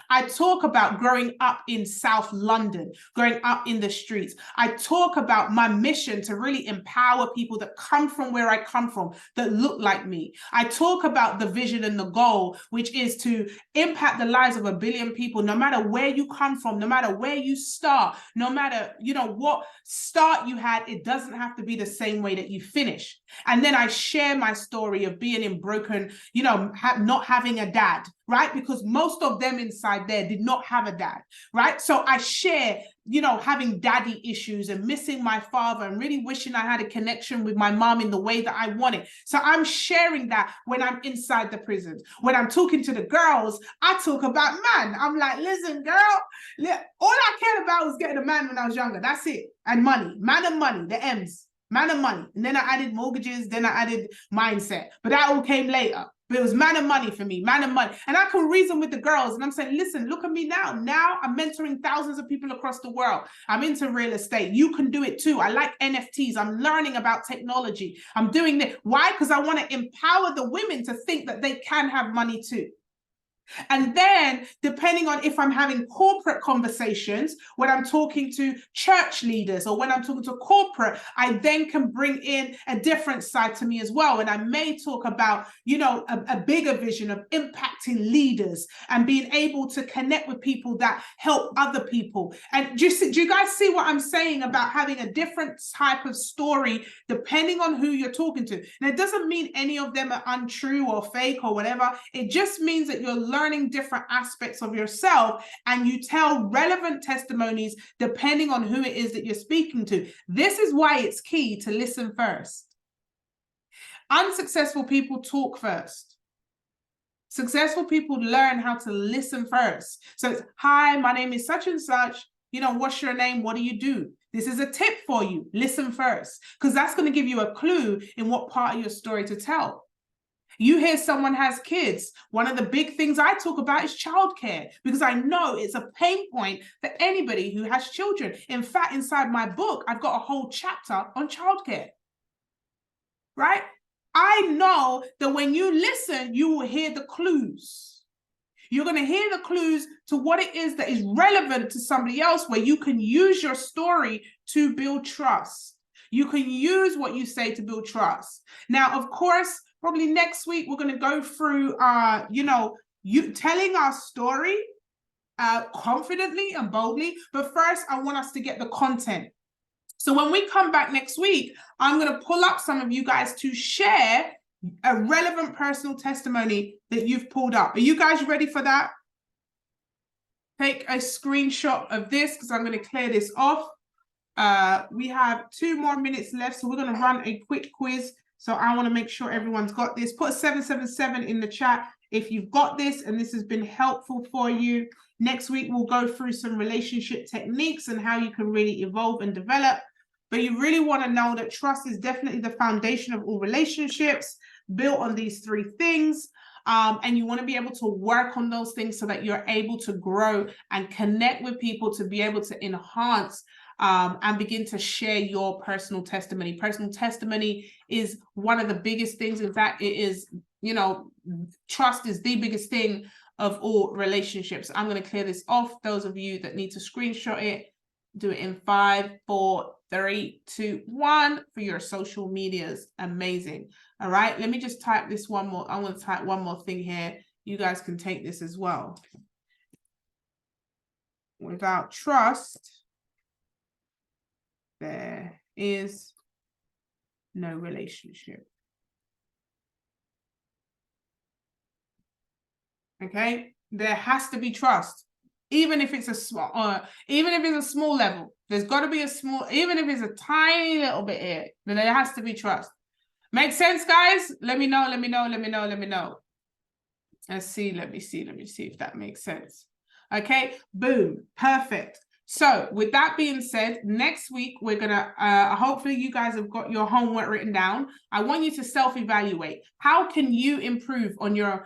I talk about growing up in South London, growing up in the streets. I talk about my mission to really empower people that come from where I come from, that look like me. I talk about the vision and the goal, which is to impact the lives of 1 billion people, no matter where you come from, no matter where you start, no matter, you know, what start you had, it doesn't have to be the same way that you finish. And then I share my story of being in broken, you know, not having a dad, right? Because most of them inside there did not have a dad, right? So I share, you know, having daddy issues and missing my father and really wishing I had a connection with my mom in the way that I wanted. So I'm sharing that when I'm inside the prisons. When I'm talking to the girls, I talk about man. I'm like, listen, girl, all I cared about was getting a man when I was younger. That's it. And money, man and money, the M's, man and money. And then I added mortgages, then I added mindset, but that all came later. But it was man and money for me, man and money. And I can reason with the girls and I'm saying, listen, look at me now. Now I'm mentoring thousands of people across the world. I'm into real estate. You can do it too. I like NFTs. I'm learning about technology. I'm doing this. Why? Because I want to empower the women to think that they can have money too. And then, depending on if I'm having corporate conversations, when I'm talking to church leaders or when I'm talking to corporate, I then can bring in a different side to me as well. And I may talk about, you know, a bigger vision of impacting leaders and being able to connect with people that help other people. And do you guys see what I'm saying about having a different type of story depending on who you're talking to? And it doesn't mean any of them are untrue or fake or whatever. It just means that you're learning different aspects of yourself and you tell relevant testimonies depending on who it is that you're speaking to. This is why it's key to listen first. Unsuccessful people talk first. Successful people learn how to listen first. So it's, hi, my name is such and such. You know, what's your name? What do you do? This is a tip for you. Listen first, because that's going to give you a clue in what part of your story to tell. You hear someone has kids. One of the big things I talk about is childcare, because I know it's a pain point for anybody who has children. In fact, inside my book, I've got a whole chapter on childcare, right? I know that when you listen, you will hear the clues. You're going to hear the clues to what it is that is relevant to somebody else, where you can use your story to build trust. You can use what you say to build trust. Now, of course, probably next week, we're going to go through, you telling our story confidently and boldly. But first, I want us to get the content. So when we come back next week, I'm going to pull up some of you guys to share a relevant personal testimony that you've pulled up. Are you guys ready for that? Take a screenshot of this because I'm going to clear this off. We have 2 more minutes left, so we're going to run a quick quiz. So I want to make sure everyone's got this. Put a 777 in the chat if you've got this and this has been helpful for you. Next week, we'll go through some relationship techniques and how you can really evolve and develop. But you really want to know that trust is definitely the foundation of all relationships, built on these three things. And you want to be able to work on those things so that you're able to grow and connect with people to be able to enhance and begin to share your personal testimony. Personal testimony is one of the biggest things. In fact, it is, you know, trust is the biggest thing of all relationships. I'm going to clear this off. Those of you that need to screenshot it, do it in 5, 4, 3, 2, 1 for your social medias. Amazing. All right, let me just type this one more. I'm going to type one more thing here. You guys can take this as well. Without trust, there is no relationship. Okay, there has to be trust, even if it's a small, even if it's a small level. There's got to be a small, even if it's a tiny little bit here, but there has to be trust. Make sense, guys? Let me know. Let me know. Let me know. Let me know. Let's see. Let me see. Let me see if that makes sense. Okay. Boom. Perfect. So with that being said, next week, we're going to, hopefully you guys have got your homework written down. I want you to self-evaluate. How can you improve on your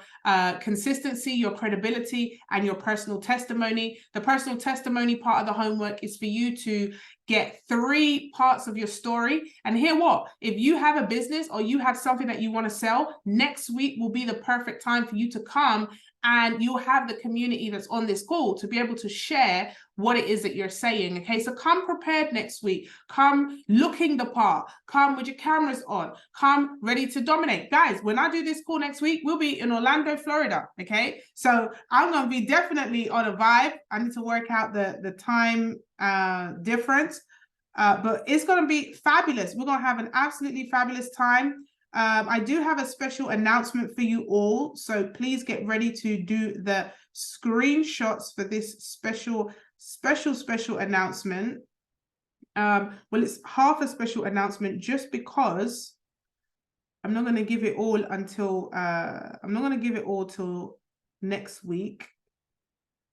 consistency, your credibility, and your personal testimony? The personal testimony part of the homework is for you to get 3 parts of your story. And hear what? If you have a business or you have something that you want to sell, next week will be the perfect time for you to come, and you'll have the community that's on this call to be able to share what it is that you're saying. Okay, so come prepared next week. Come looking the part. Come with your cameras on. Come ready to dominate. Guys, when I do this call next week, we'll be in Orlando, Florida. Okay, so I'm going to be definitely on a vibe. I need to work out the time difference, but it's going to be fabulous. We're going to have an absolutely fabulous time. I do have a special announcement for you all, so please get ready to do the screenshots for this special announcement. Well, it's half a special announcement just because I'm not going to give it all until I'm not going to give it all till next week.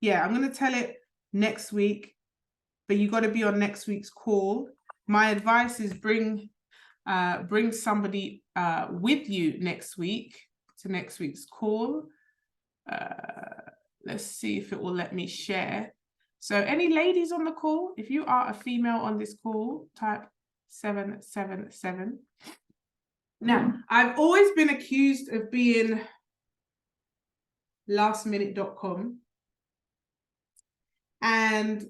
Yeah, I'm going to tell it next week, but you got to be on next week's call. My advice is bring somebody with you next week to next week's call. Let's see if it will let me share. So any ladies on the call, if you are a female on this call, type 777. Now, I've always been accused of being lastminute.com, and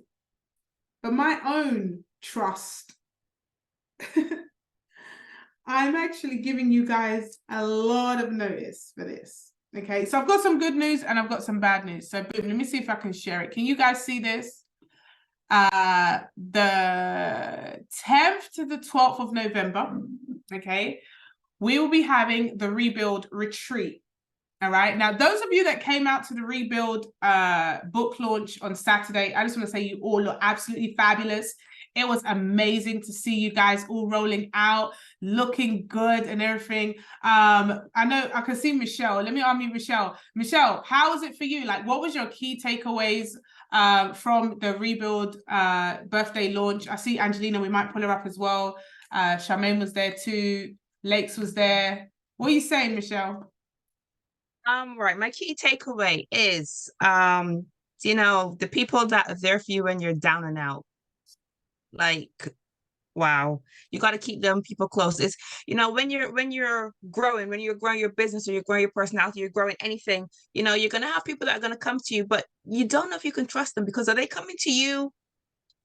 for my own trust, I'm actually giving you guys a lot of notice for this. Okay, so I've got some good news and I've got some bad news. So boom, let me see if I can share it. Can you guys see this? The 10th to the 12th of November, okay, we will be having the Rebuild Retreat. All right. Now, those of you that came out to the Rebuild book launch on Saturday, I just want to say you all look absolutely fabulous. It was amazing to see you guys all rolling out, looking good and everything. I know I can see Michelle. Let me unmute Michelle. Michelle, how was it for you? Like, what was your key takeaways from the Rebuild birthday launch? I see Angelina, we might pull her up as well. Charmaine was there too. Lakes was there. What are you saying, Michelle? Right. My key takeaway is, you know, the people that are there for you when you're down and out. Like, wow, you got to keep them people close. It's, you know, when you're growing, when you're growing your business or you're growing your personality, you're growing anything, you know, you're going to have people that are going to come to you, but you don't know if you can trust them, because are they coming to you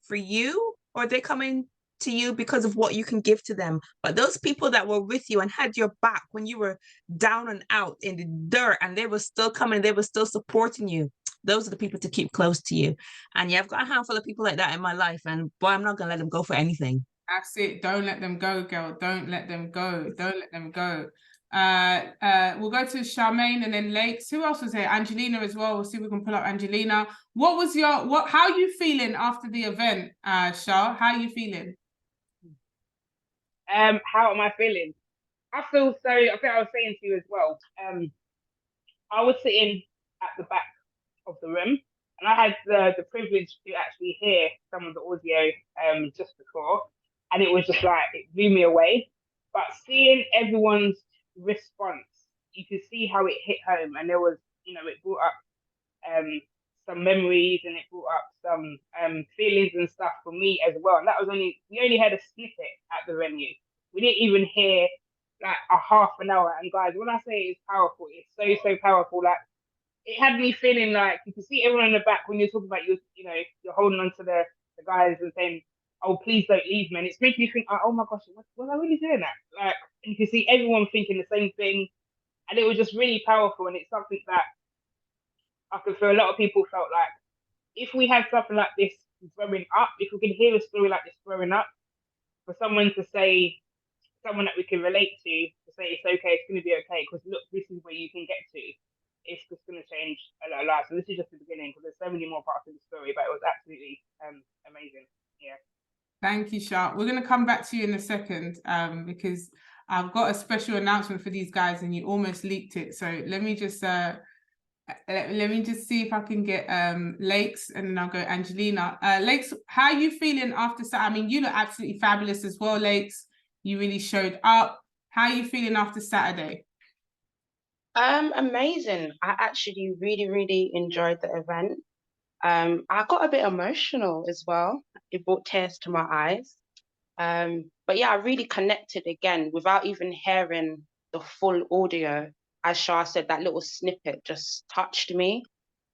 for you, or are they coming to you because of what you can give to them? But those people that were with you and had your back when you were down and out in the dirt, and they were still coming, they were still supporting you, those are the people to keep close to you. And yeah, I've got a handful of people like that in my life, and boy, I'm not gonna let them go for anything. That's it. Don't let them go, girl. Don't let them go. Don't let them go. We'll go to Charmaine and then Lakes. Who else was here? Angelina as well. We'll see if we can pull up Angelina. How are you feeling after the event, Char? How are you feeling? How am I feeling? I feel so, I think I was saying to you as well. I was sitting at the back of the room, And I had the privilege to actually hear some of the audio just before, and it was just like it blew me away. But seeing everyone's response, you could see how it hit home, and there was, it brought up some memories, and it brought up some feelings and stuff for me as well. And that was we only had a snippet at the venue. We didn't even hear like a half an hour. And guys, when I say it's powerful, it's so powerful. Like, it had me feeling like you can see everyone in the back when you're talking about you're holding on to the guys and saying, "Oh, please don't leave, man." It's making me think, "Oh my gosh, was I really doing that?" Like, and you can see everyone thinking the same thing, and it was just really powerful. And it's something that I could feel a lot of people felt like if we had something like this growing up, if we could hear a story like this growing up, for someone to say, someone that we can relate to say it's okay, it's going to be okay, because look, this is where you can get to. It's just going to change a lot of lives. So this is just the beginning, because there's so many more parts of the story, but it was absolutely amazing. Yeah. Thank you, Sharp. We're going to come back to you in a second because I've got a special announcement for these guys, and you almost leaked it. So let me just see if I can get Lakes, and then I'll go Angelina. Lakes, how are you feeling after Saturday? I mean, you look absolutely fabulous as well, Lakes. You really showed up. How are you feeling after Saturday? Amazing. I actually really enjoyed the event. I got a bit emotional as well. It brought tears to my eyes. But yeah, I really connected again without even hearing the full audio. As Shah said, that little snippet just touched me.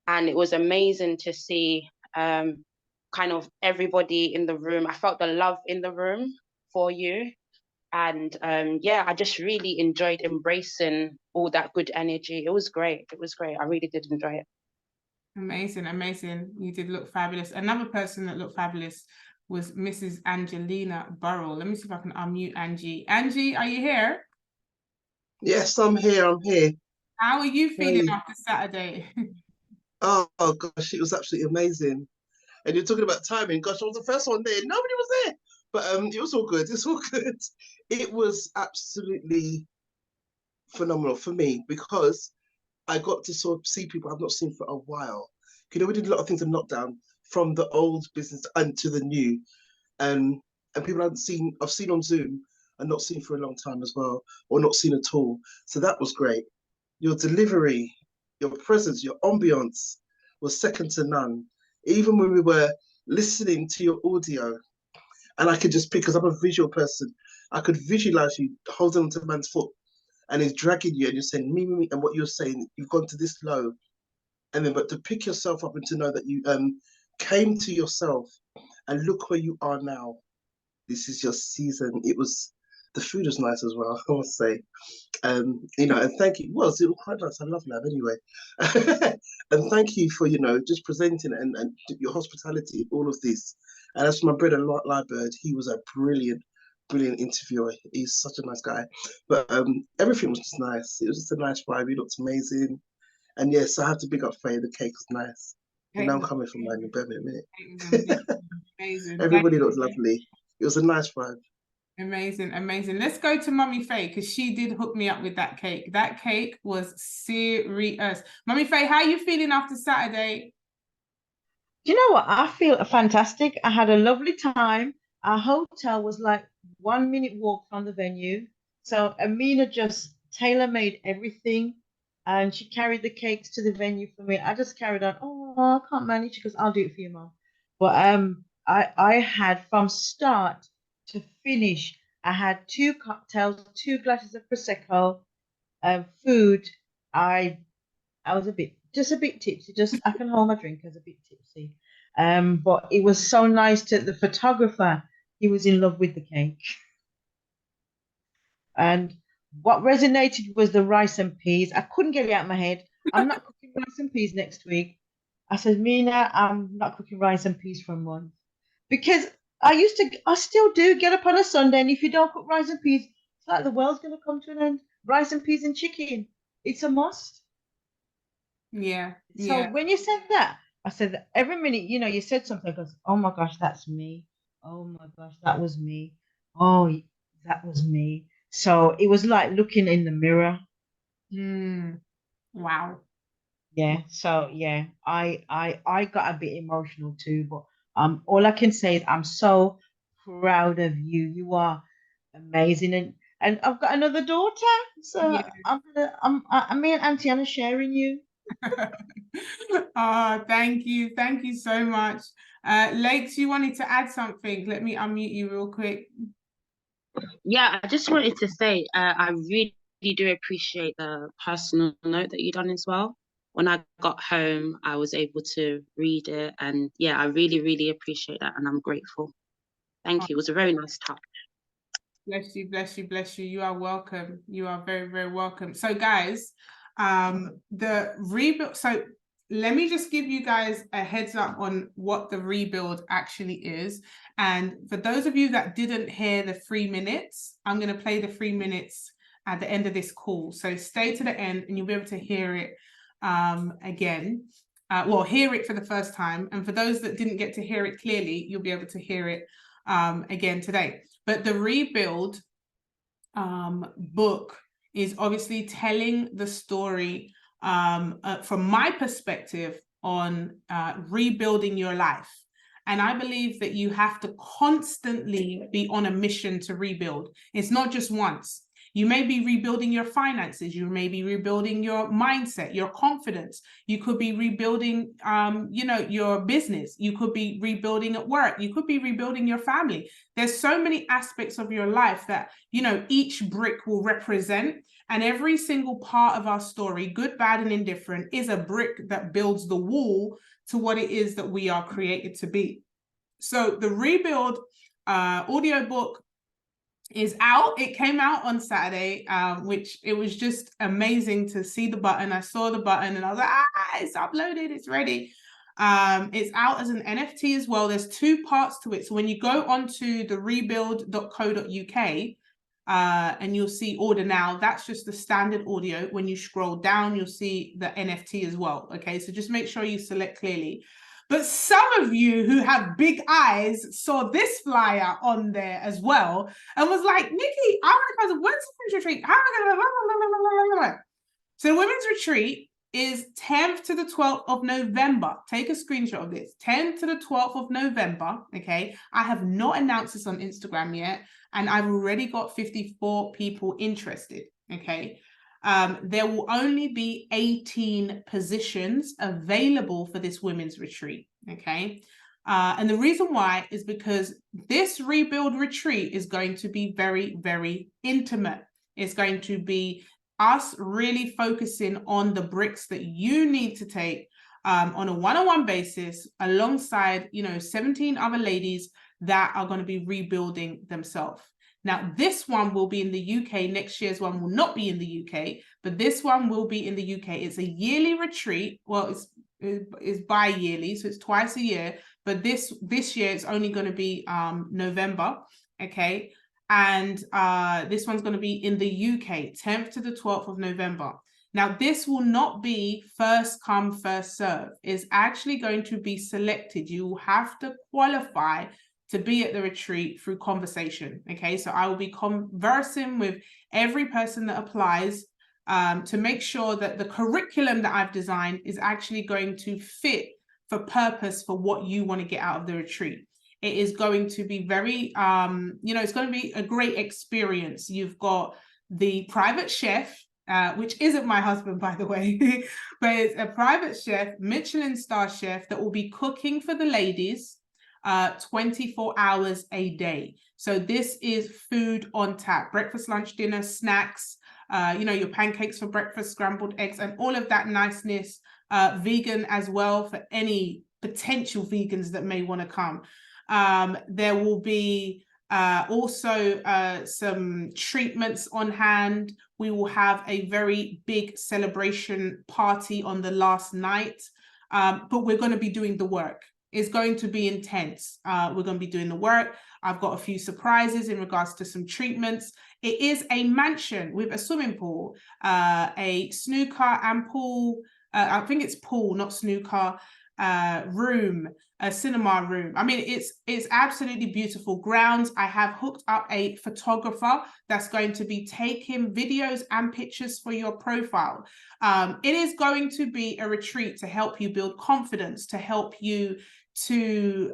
And it was amazing to see kind of everybody in the room. I felt the love in the room for you. And yeah, I just really enjoyed embracing all that good energy. It was great. It was great. I really did enjoy it. Amazing. You did look fabulous. Another person that looked fabulous was Mrs. Angelina Burrell. Let me see if I can unmute Angie. Angie, are you here? Yes, I'm here. How are you feeling after Saturday? Oh gosh, it was absolutely amazing. And you're talking about timing. Gosh, I was the first one there. Nobody was there. But it was all good. It's all good. It was absolutely phenomenal for me because I got to sort of see people I've not seen for a while. We did a lot of things in lockdown, from the old business and to the new. And people I've seen on Zoom and not seen for a long time as well, or not seen at all. So that was great. Your delivery, your presence, your ambience was second to none. Even when we were listening to your audio, and I could just pick, because I'm a visual person, I could visualize you holding onto a man's foot and he's dragging you and you're saying me, and what you're saying, you've gone to this low. And then, but to pick yourself up and to know that you came to yourself and look where you are now. This is your season. The food was nice as well, I must say. And thank you. It was quite nice. I love Lab anyway. And thank you for, just presenting and your hospitality, all of this. And as for my brother, Liebird, he was a brilliant interviewer. He's such a nice guy. But everything was just nice. It was just a nice vibe. He looked amazing. And yes, I have to big up Faye. The cake was nice. And now I'm coming from mine in Birmingham a minute. Amazing. Everybody looked lovely. It was a nice vibe. Amazing. Let's go to Mummy Faye, because she did hook me up with that cake. That cake was serious. Mummy Faye, how are you feeling after Saturday? Do you know what? I feel fantastic. I had a lovely time. Our hotel was like 1 minute walk from the venue. So Amina just tailor-made everything, and she carried the cakes to the venue for me. I just carried on. Oh, I can't manage. She goes, I'll do it for you, Mom. But I had from start to finish, I had 2 cocktails, 2 glasses of prosecco, food. I was just a bit tipsy. Just I can hold my drink. I was a bit tipsy. But it was so nice to the photographer. He was in love with the cake. And what resonated was the rice and peas. I couldn't get it out of my head. I'm not cooking rice and peas next week. I said, Mina, I'm not cooking rice and peas for a month. Because I still do get up on a Sunday, and if you don't cook rice and peas, it's like the world's going to come to an end. Rice and peas and chicken. It's a must. Yeah. So when you said that, I said that every minute, you said something, goes, oh my gosh, that's me. Oh my gosh, that was me. Oh, that was me. So it was like looking in the mirror. Wow. Yeah, so yeah, I got a bit emotional too, but all I can say is I'm so proud of you. You are amazing, and I've got another daughter, so Yeah. me and Auntie Anna sharing you. Oh, thank you so much. Lakes, you wanted to add something? Let me unmute you real quick. Yeah, I just wanted to say I really do appreciate the personal note that you done as well. When I got home, I was able to read it, and yeah, I really, really appreciate that, and I'm grateful. Thank you. It was a very nice touch. Bless you, bless you, bless you. You are welcome. You are very, very welcome. So, guys, the rebuild. So, let me just give you guys a heads up on what the rebuild actually is. And for those of you that didn't hear the 3 minutes, I'm going to play the 3 minutes at the end of this call. So, stay to the end and you'll be able to hear it again. Well, hear it for the first time. And for those that didn't get to hear it clearly, you'll be able to hear it again today. But the rebuild book is obviously telling the story from my perspective on rebuilding your life. And I believe that you have to constantly be on a mission to rebuild. It's not just once. You may be rebuilding your finances. You may be rebuilding your mindset, your confidence. You could be rebuilding, your business. You could be rebuilding at work. You could be rebuilding your family. There's so many aspects of your life that, each brick will represent. And every single part of our story, good, bad, and indifferent, is a brick that builds the wall to what it is that we are created to be. So the rebuild audiobook is out. It came out on Saturday, which it was just amazing to see the button. I saw the button and I was like, it's uploaded, it's ready. It's out as an NFT as well. There's 2 parts to it. So when you go onto the rebuild.co.uk, and you'll see order now, that's just the standard audio. When you scroll down, you'll see the NFT as well. Okay, so just make sure you select clearly. But some of you who have big eyes saw this flyer on there as well and was like, Nikki, I want to go to when's the women's retreat? How am I going to? So the women's retreat is 10th to the 12th of November. Take a screenshot of this. 10th to the 12th of November. Okay. I have not announced this on Instagram yet, and I've already got 54 people interested. Okay. There will only be 18 positions available for this women's retreat. Okay. And the reason why is because this rebuild retreat is going to be very, very intimate. It's going to be us really focusing on the bricks that you need to take on a one-on-one basis alongside, 17 other ladies that are going to be rebuilding themselves. Now, this one will be in the UK. Next year's one will not be in the UK, but this one will be in the UK. It's a yearly retreat. Well, it's bi-yearly, so it's twice a year. But this year it's only going to be November. Okay. And this one's going to be in the UK, 10th to the 12th of November. Now, this will not be first come, first serve. It's actually going to be selected. You will have to qualify to be at the retreat through conversation. Okay, so I will be conversing with every person that applies to make sure that the curriculum that I've designed is actually going to fit for purpose for what you want to get out of the retreat. It is going to be very, it's going to be a great experience. You've got the private chef, which isn't my husband, by the way, but it's a private chef, Michelin star chef, that will be cooking for the ladies 24 hours a day. So this is food on tap, breakfast, lunch, dinner, snacks, your pancakes for breakfast, scrambled eggs, and all of that niceness, vegan as well for any potential vegans that may want to come. There will be also some treatments on hand. We will have a very big celebration party on the last night, but we're going to be doing the work. It's going to be intense. We're going to be doing the work. I've got a few surprises in regards to some treatments. It is a mansion with a swimming pool, a snooker and pool. I think it's pool, not snooker, room, a cinema room. I mean, it's absolutely beautiful grounds. I have hooked up a photographer that's going to be taking videos and pictures for your profile. It is going to be a retreat to help you build confidence, to help you to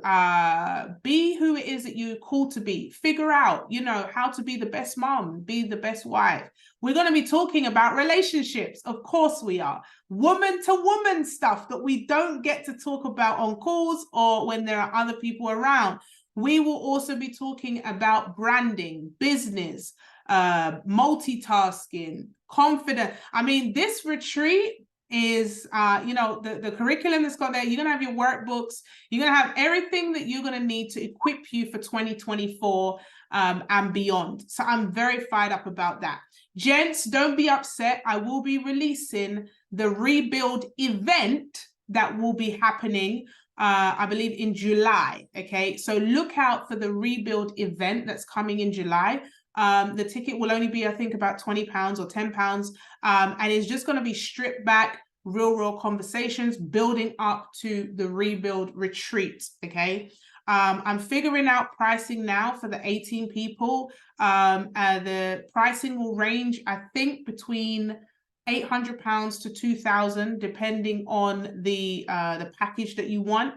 be who it is that you're called to be. Figure out, you know, how to be the best mom, be the best wife. We're going to be talking about relationships. Of course we are. Woman to woman stuff that we don't get to talk about on calls or when there are other people around. We will also be talking about branding, business, multitasking, confidence. I mean, this retreat is, you know, the curriculum that's got there. You're going to have your workbooks. You're going to have everything that you're going to need to equip you for 2024 and beyond. So I'm very fired up about that. Gents, don't be upset. I will be releasing the Rebuild event that will be happening, I believe, in July. Okay, so look out for the Rebuild event that's coming in July. The ticket will only be, I think, about £20 or £10, and it's just going to be stripped back, real conversations building up to the Rebuild retreat. Okay, I'm figuring out pricing now for the 18 people. The pricing will range, I think, between £800 to £2,000, depending on the package that you want.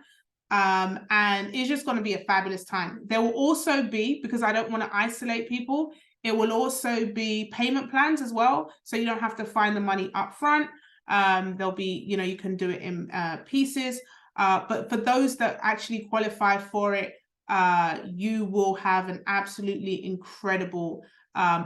And it's just going to be a fabulous time. There will also be, because I don't want to isolate people, it will also be payment plans as well. So you don't have to find the money up front. There'll be, you know, you can do it in pieces. But for those that actually qualify for it, you will have an absolutely incredible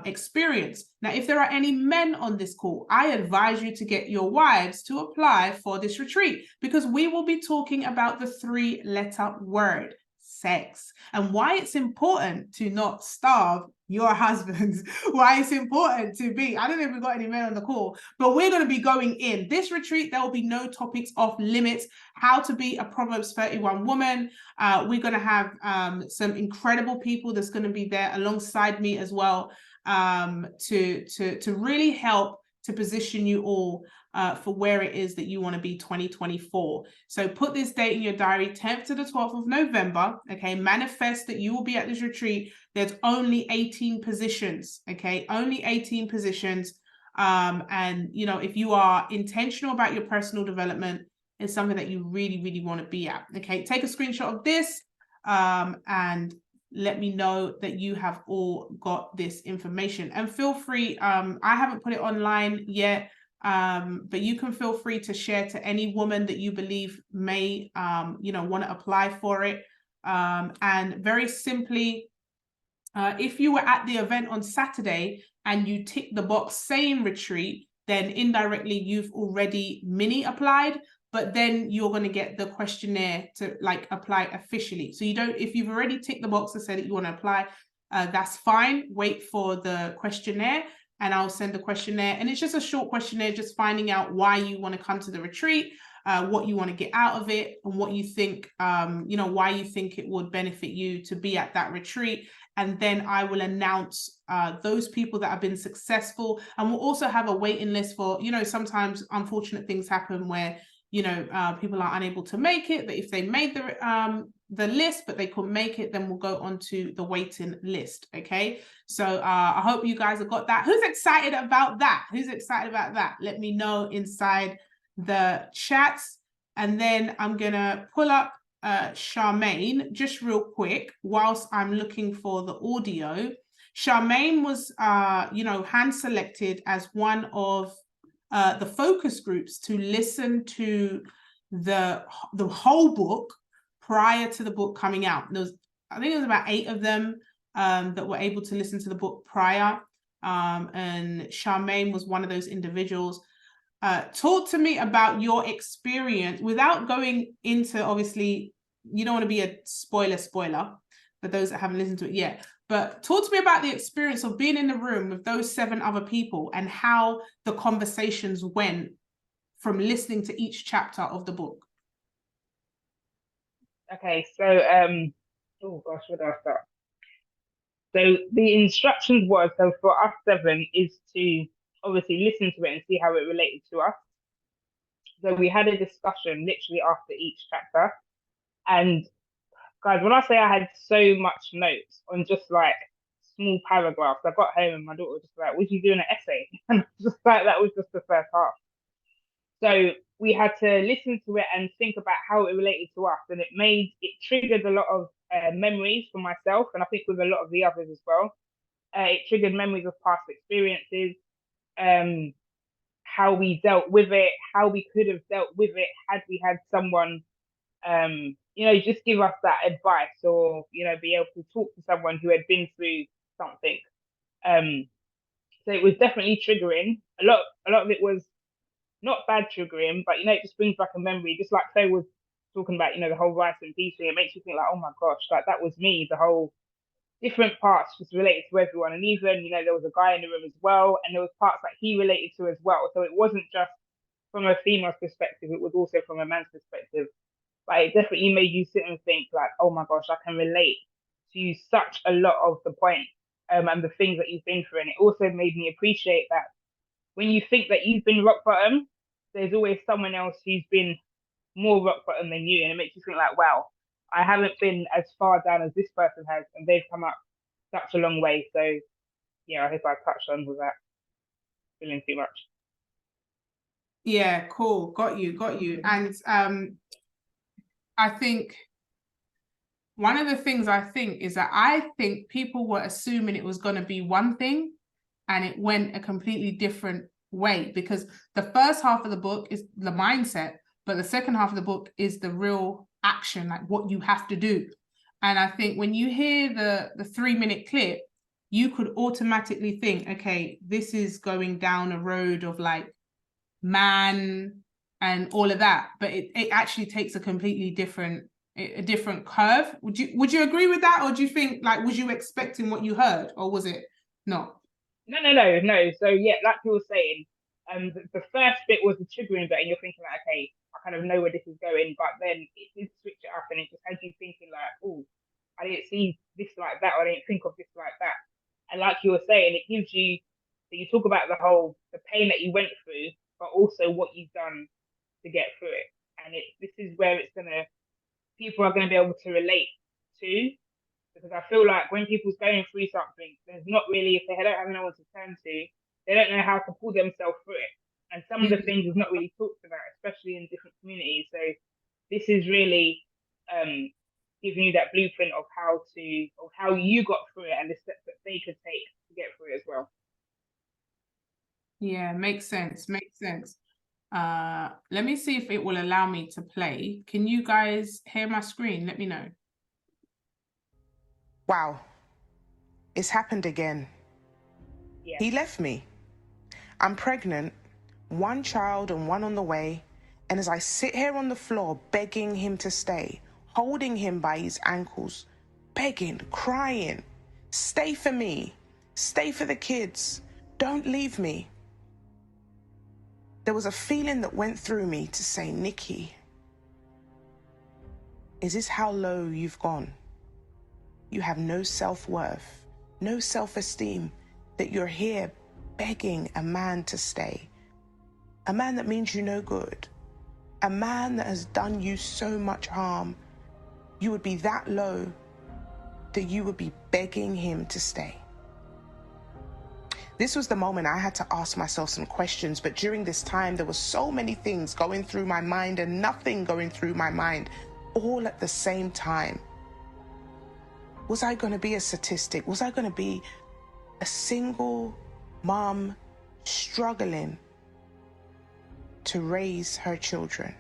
experience. Now, if there are any men on this call, I advise you to get your wives to apply for this retreat, because we will be talking about the 3-letter word, sex, and why it's important to not starve your husbands, why it's important to be, I don't know if we've got any men on the call, but we're going to be going in this retreat. There will be no topics off limits. How to be a Proverbs 31 woman. We're going to have some incredible people that's going to be there alongside me as well, to really help to position you all for where it is that you want to be 2024. So put this date in your diary, 10th to the 12th of November. Okay, manifest that you will be at this retreat. There's only 18 positions. Okay, only 18 positions. And you know, if you are intentional about your personal development, it's something that you really want to be at. Okay, take a screenshot of this and let me know that you have all got this information. And feel free, I haven't put it online yet, but you can feel free to share to any woman that you believe may, you know, want to apply for it. And very simply, if you were at the event on Saturday and you tick the box saying retreat, then indirectly you've already mini applied, but then you're going to get the questionnaire to like apply officially. So you don't, if you've already ticked the box to say that you want to apply, that's fine. Wait for the questionnaire and I'll send the questionnaire. And it's just a short questionnaire, just finding out why you want to come to the retreat, what you want to get out of it, and what you think, you know, why you think it would benefit you to be at that retreat. And then I will announce those people that have been successful. And we'll also have a waiting list for, you know, sometimes unfortunate things happen where, you know, people are unable to make it. But if they made the list, but they couldn't make it, then we'll go on to the waiting list. Okay. So I hope you guys have got that. Who's excited about that? Who's excited about that? Let me know inside the chats. And then I'm going to pull up Charmaine just real quick whilst I'm looking for the audio. Charmaine was, you know, hand selected as one of the focus groups to listen to the whole book prior to the book coming out. There was, I think it was about 8 of them that were able to listen to the book prior, and Charmaine was one of those individuals. Talk to me about your experience without going into, obviously, you don't want to be a spoiler for those that haven't listened to it yet. But talk to me about the experience of being in the room with those 7 other people and how the conversations went from listening to each chapter of the book. Okay, so oh gosh, where do I start? So the instructions was, so for us 7 is to obviously listen to it and see how it related to us. So we had a discussion literally after each chapter, And guys, when I say I had so much notes on just like small paragraphs, I got home and my daughter was just like, "Was you doing an essay?" And I was just like, that was just the first half. So we had to listen to it and think about how it related to us, and it triggered a lot of memories for myself, and I think with a lot of the others as well. It triggered memories of past experiences, how we dealt with it, how we could have dealt with it had we had someone, just give us that advice, or be able to talk to someone who had been through something. So it was definitely triggering. A lot of it was not bad triggering, but it just brings back a memory. Just like Faye was talking about, the whole rice and peas thing. It makes you think like, oh my gosh, like that was me. The whole different parts just related to everyone, and even there was a guy in the room as well, and there was parts that he related to as well. So it wasn't just from a female's perspective; it was also from a man's perspective. But it definitely made you sit and think like, oh my gosh, I can relate to such a lot of the points and the things that you've been through. And it also made me appreciate that when you think that you've been rock bottom, there's always someone else who's been more rock bottom than you. And it makes you think like, wow, I haven't been as far down as this person has, and they've come up such a long way. So yeah, I hope I touched on with that. Feeling too much. Yeah, cool. Got you. And I think one of the things I think is that I think people were assuming it was going to be one thing and it went a completely different way, because the first half of the book is the mindset, but the second half of the book is the real action, like what you have to do. And I think when you hear the 3-minute clip, you could automatically think, okay, this is going down a road of like man and all of that, but it actually takes a completely different curve. Would you agree with that, or do you think, like, was you expecting what you heard, or was it not? No. So yeah, like you were saying, the first bit was the triggering bit, and you're thinking like, okay, I kind of know where this is going, but then it did switch it up, and it just had you thinking like, oh, I didn't see this like that, or I didn't think of this like that. And like you were saying, it gives you, so you talk about the pain that you went through, but also what you've done to get through it. And this is where people are gonna be able to relate to, because I feel like when people's going through something, there's not really, if they don't have anyone to turn to, they don't know how to pull themselves through it. And some of the things is not really talked about, especially in different communities. So this is really giving you that blueprint of how you got through it and the steps that they could take to get through it as well. Yeah, makes sense. Let me see if it will allow me to play. Can you guys hear my screen? Let me know. Wow, it's happened again. Yeah. He left me. I'm pregnant, 1 child and 1 on the way, and as I sit here on the floor begging him to stay, holding him by his ankles, begging, crying, stay for me, stay for the kids, don't leave me. There was a feeling that went through me to say, Nikki, is this how low you've gone? You have no self-worth, no self-esteem, that you're here begging a man to stay. A man that means you no good. A man that has done you so much harm. You would be that low that you would be begging him to stay. This was the moment I had to ask myself some questions, but during this time, there were so many things going through my mind and nothing going through my mind, all at the same time. Was I going to be a statistic? Was I going to be a single mom struggling to raise her children?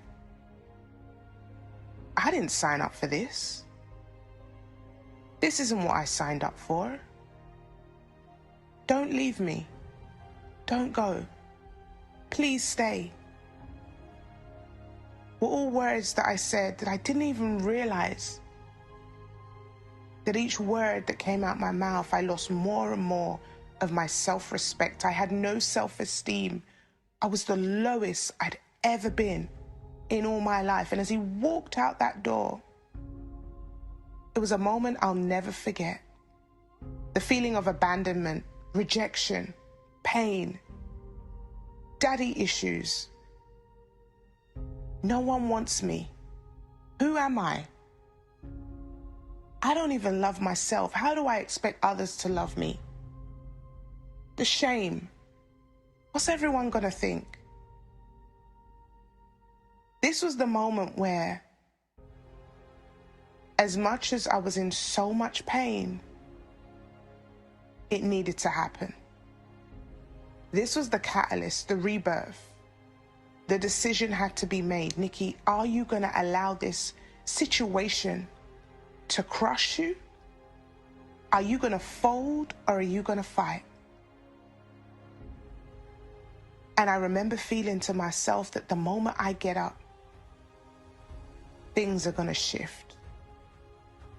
I didn't sign up for this. This isn't what I signed up for. Don't leave me. Don't go. Please stay. Were all words that I said that I didn't even realize that each word that came out my mouth, I lost more and more of my self-respect. I had no self-esteem. I was the lowest I'd ever been in all my life. And as he walked out that door, it was a moment I'll never forget. The feeling of abandonment, rejection, pain, daddy issues. No one wants me. Who am I? I don't even love myself. How do I expect others to love me? The shame. What's everyone gonna think? This was the moment where, as much as I was in so much pain, it needed to happen. This was the catalyst, the rebirth. The decision had to be made. Nikki, are you gonna allow this situation to crush you? Are you gonna fold or are you gonna fight? And I remember feeling to myself that the moment I get up, things are gonna shift.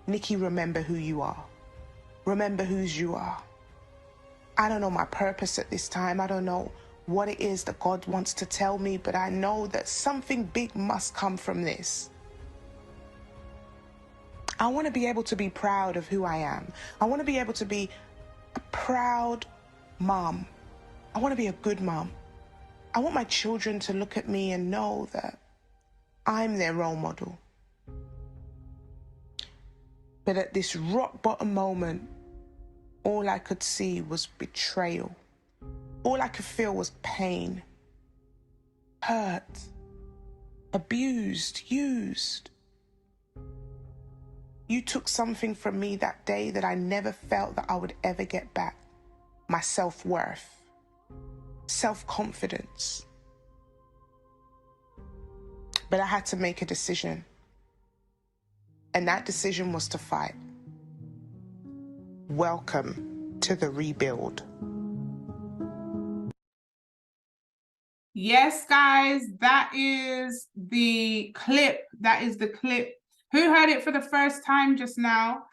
Nikki, remember who you are. Remember whose you are. I don't know my purpose at this time. I don't know what it is that God wants to tell me, but I know that something big must come from this. I want to be able to be proud of who I am. I want to be able to be a proud mom. I want to be a good mom. I want my children to look at me and know that I'm their role model. But at this rock bottom moment, all I could see was betrayal. All I could feel was pain, hurt, abused, used. You took something from me that day that I never felt that I would ever get back. My self-worth, self-confidence. But I had to make a decision. And that decision was to fight. Welcome to the rebuild. Yes, guys, that is the clip. That is the clip. Who heard it for the first time just now?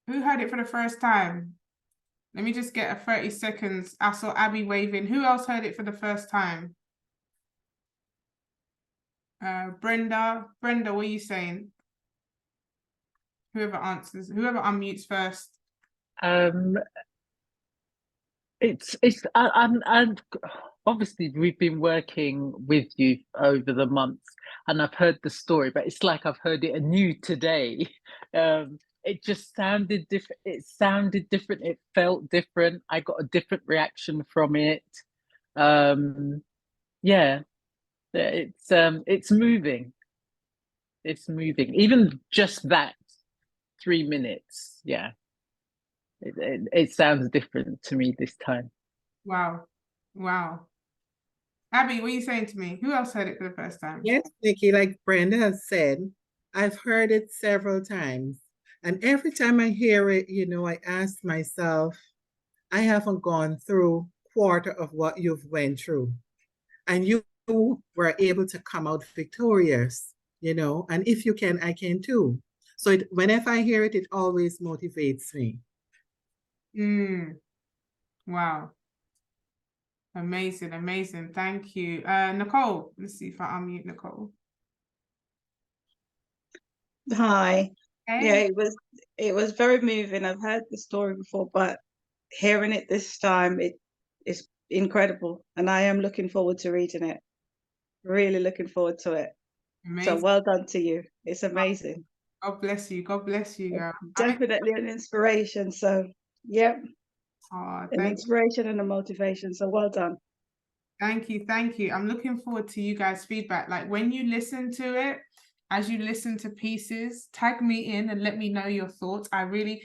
Who heard it for the first time? Let me just get a 30 seconds. I saw Abby waving. Who else heard it for the first time? Brenda, what are you saying? Whoever answers, whoever unmutes first. And obviously we've been working with you over the months, and I've heard the story, but it's like I've heard it anew today. It just sounded different. It sounded different. It felt different. I got a different reaction from it. Yeah, it's moving. It's moving. Even just that 3 minutes. Yeah. It sounds different to me this time. Wow. Abby, what are you saying to me? Who else heard it for the first time? Yes, Nikki, like Brenda has said, I've heard it several times. And every time I hear it, I ask myself, I haven't gone through quarter of what you've went through. And you were able to come out victorious, and if you can, I can too. So whenever I hear it, it always motivates me. Wow. Amazing. Thank you. Nicole, let's see if I unmute Nicole. Hi. Hey. Yeah, it was very moving. I've heard the story before, but hearing it this time, it is incredible. And I am looking forward to reading it. Really looking forward to it. Amazing. So well done to you. It's amazing. God bless you, girl. Definitely an inspiration. So, yep. An inspiration and a motivation. So well done. Thank you. I'm looking forward to you guys' feedback. Like when you listen to it, as you listen to pieces, tag me in and let me know your thoughts. I really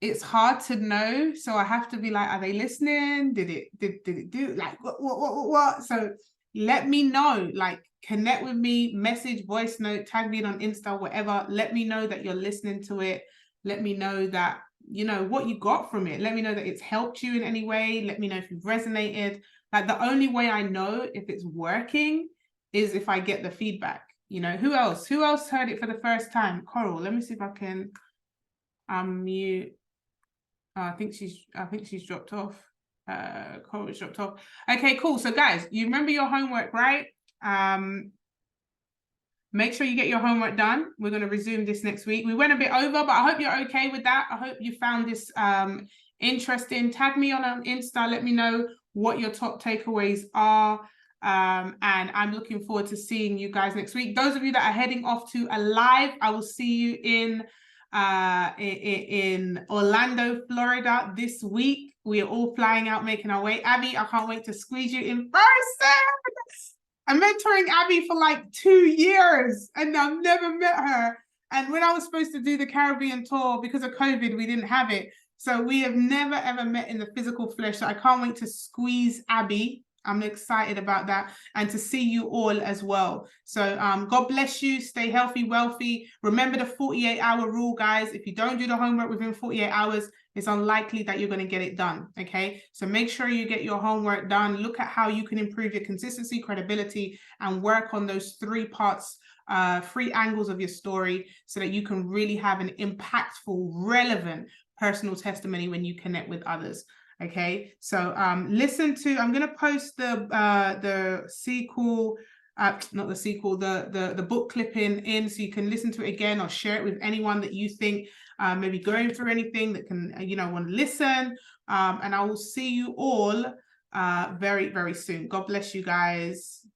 it's hard to know. So I have to be like, are they listening? Did it do like what? So let me know, like connect with me, message, voice note, tag me in on Insta, whatever. Let me know that you're listening to it. Let me know that, what you got from it. Let me know that it's helped you in any way. Let me know if you've resonated. Like the only way I know if it's working is if I get the feedback. Who else heard it for the first time? Coral, let me see if I can unmute. I think she's dropped off. Coral's dropped off. Okay, cool. So guys, you remember your homework, right? Make sure you get your homework done. We're going to resume this next week. We went a bit over, but I hope you're okay with that. I hope you found this interesting. Tag me on Insta. Let me know what your top takeaways are. And I'm looking forward to seeing you guys next week. Those of you that are heading off to a live, I will see you in in Orlando, Florida this week. We are all flying out, making our way. Abby, I can't wait to squeeze you in person. I'm mentoring Abby for like 2 years and I've never met her. And when I was supposed to do the Caribbean tour, because of COVID, we didn't have it. So we have never, ever met in the physical flesh. So I can't wait to squeeze Abby. I'm excited about that and to see you all as well. So God bless you. Stay healthy, wealthy. Remember the 48-hour rule, guys. If you don't do the homework within 48 hours, it's unlikely that you're going to get it done. Okay, so make sure you get your homework done. Look at how you can improve your consistency, credibility, and work on those 3 parts, 3 angles of your story, so that you can really have an impactful, relevant personal testimony when you connect with others. Okay, so listen to, I'm going to post the sequel, not the sequel, the book clipping in, so you can listen to it again or share it with anyone that you think maybe going through anything that can, want to listen. And I will see you all very, very soon. God bless you guys.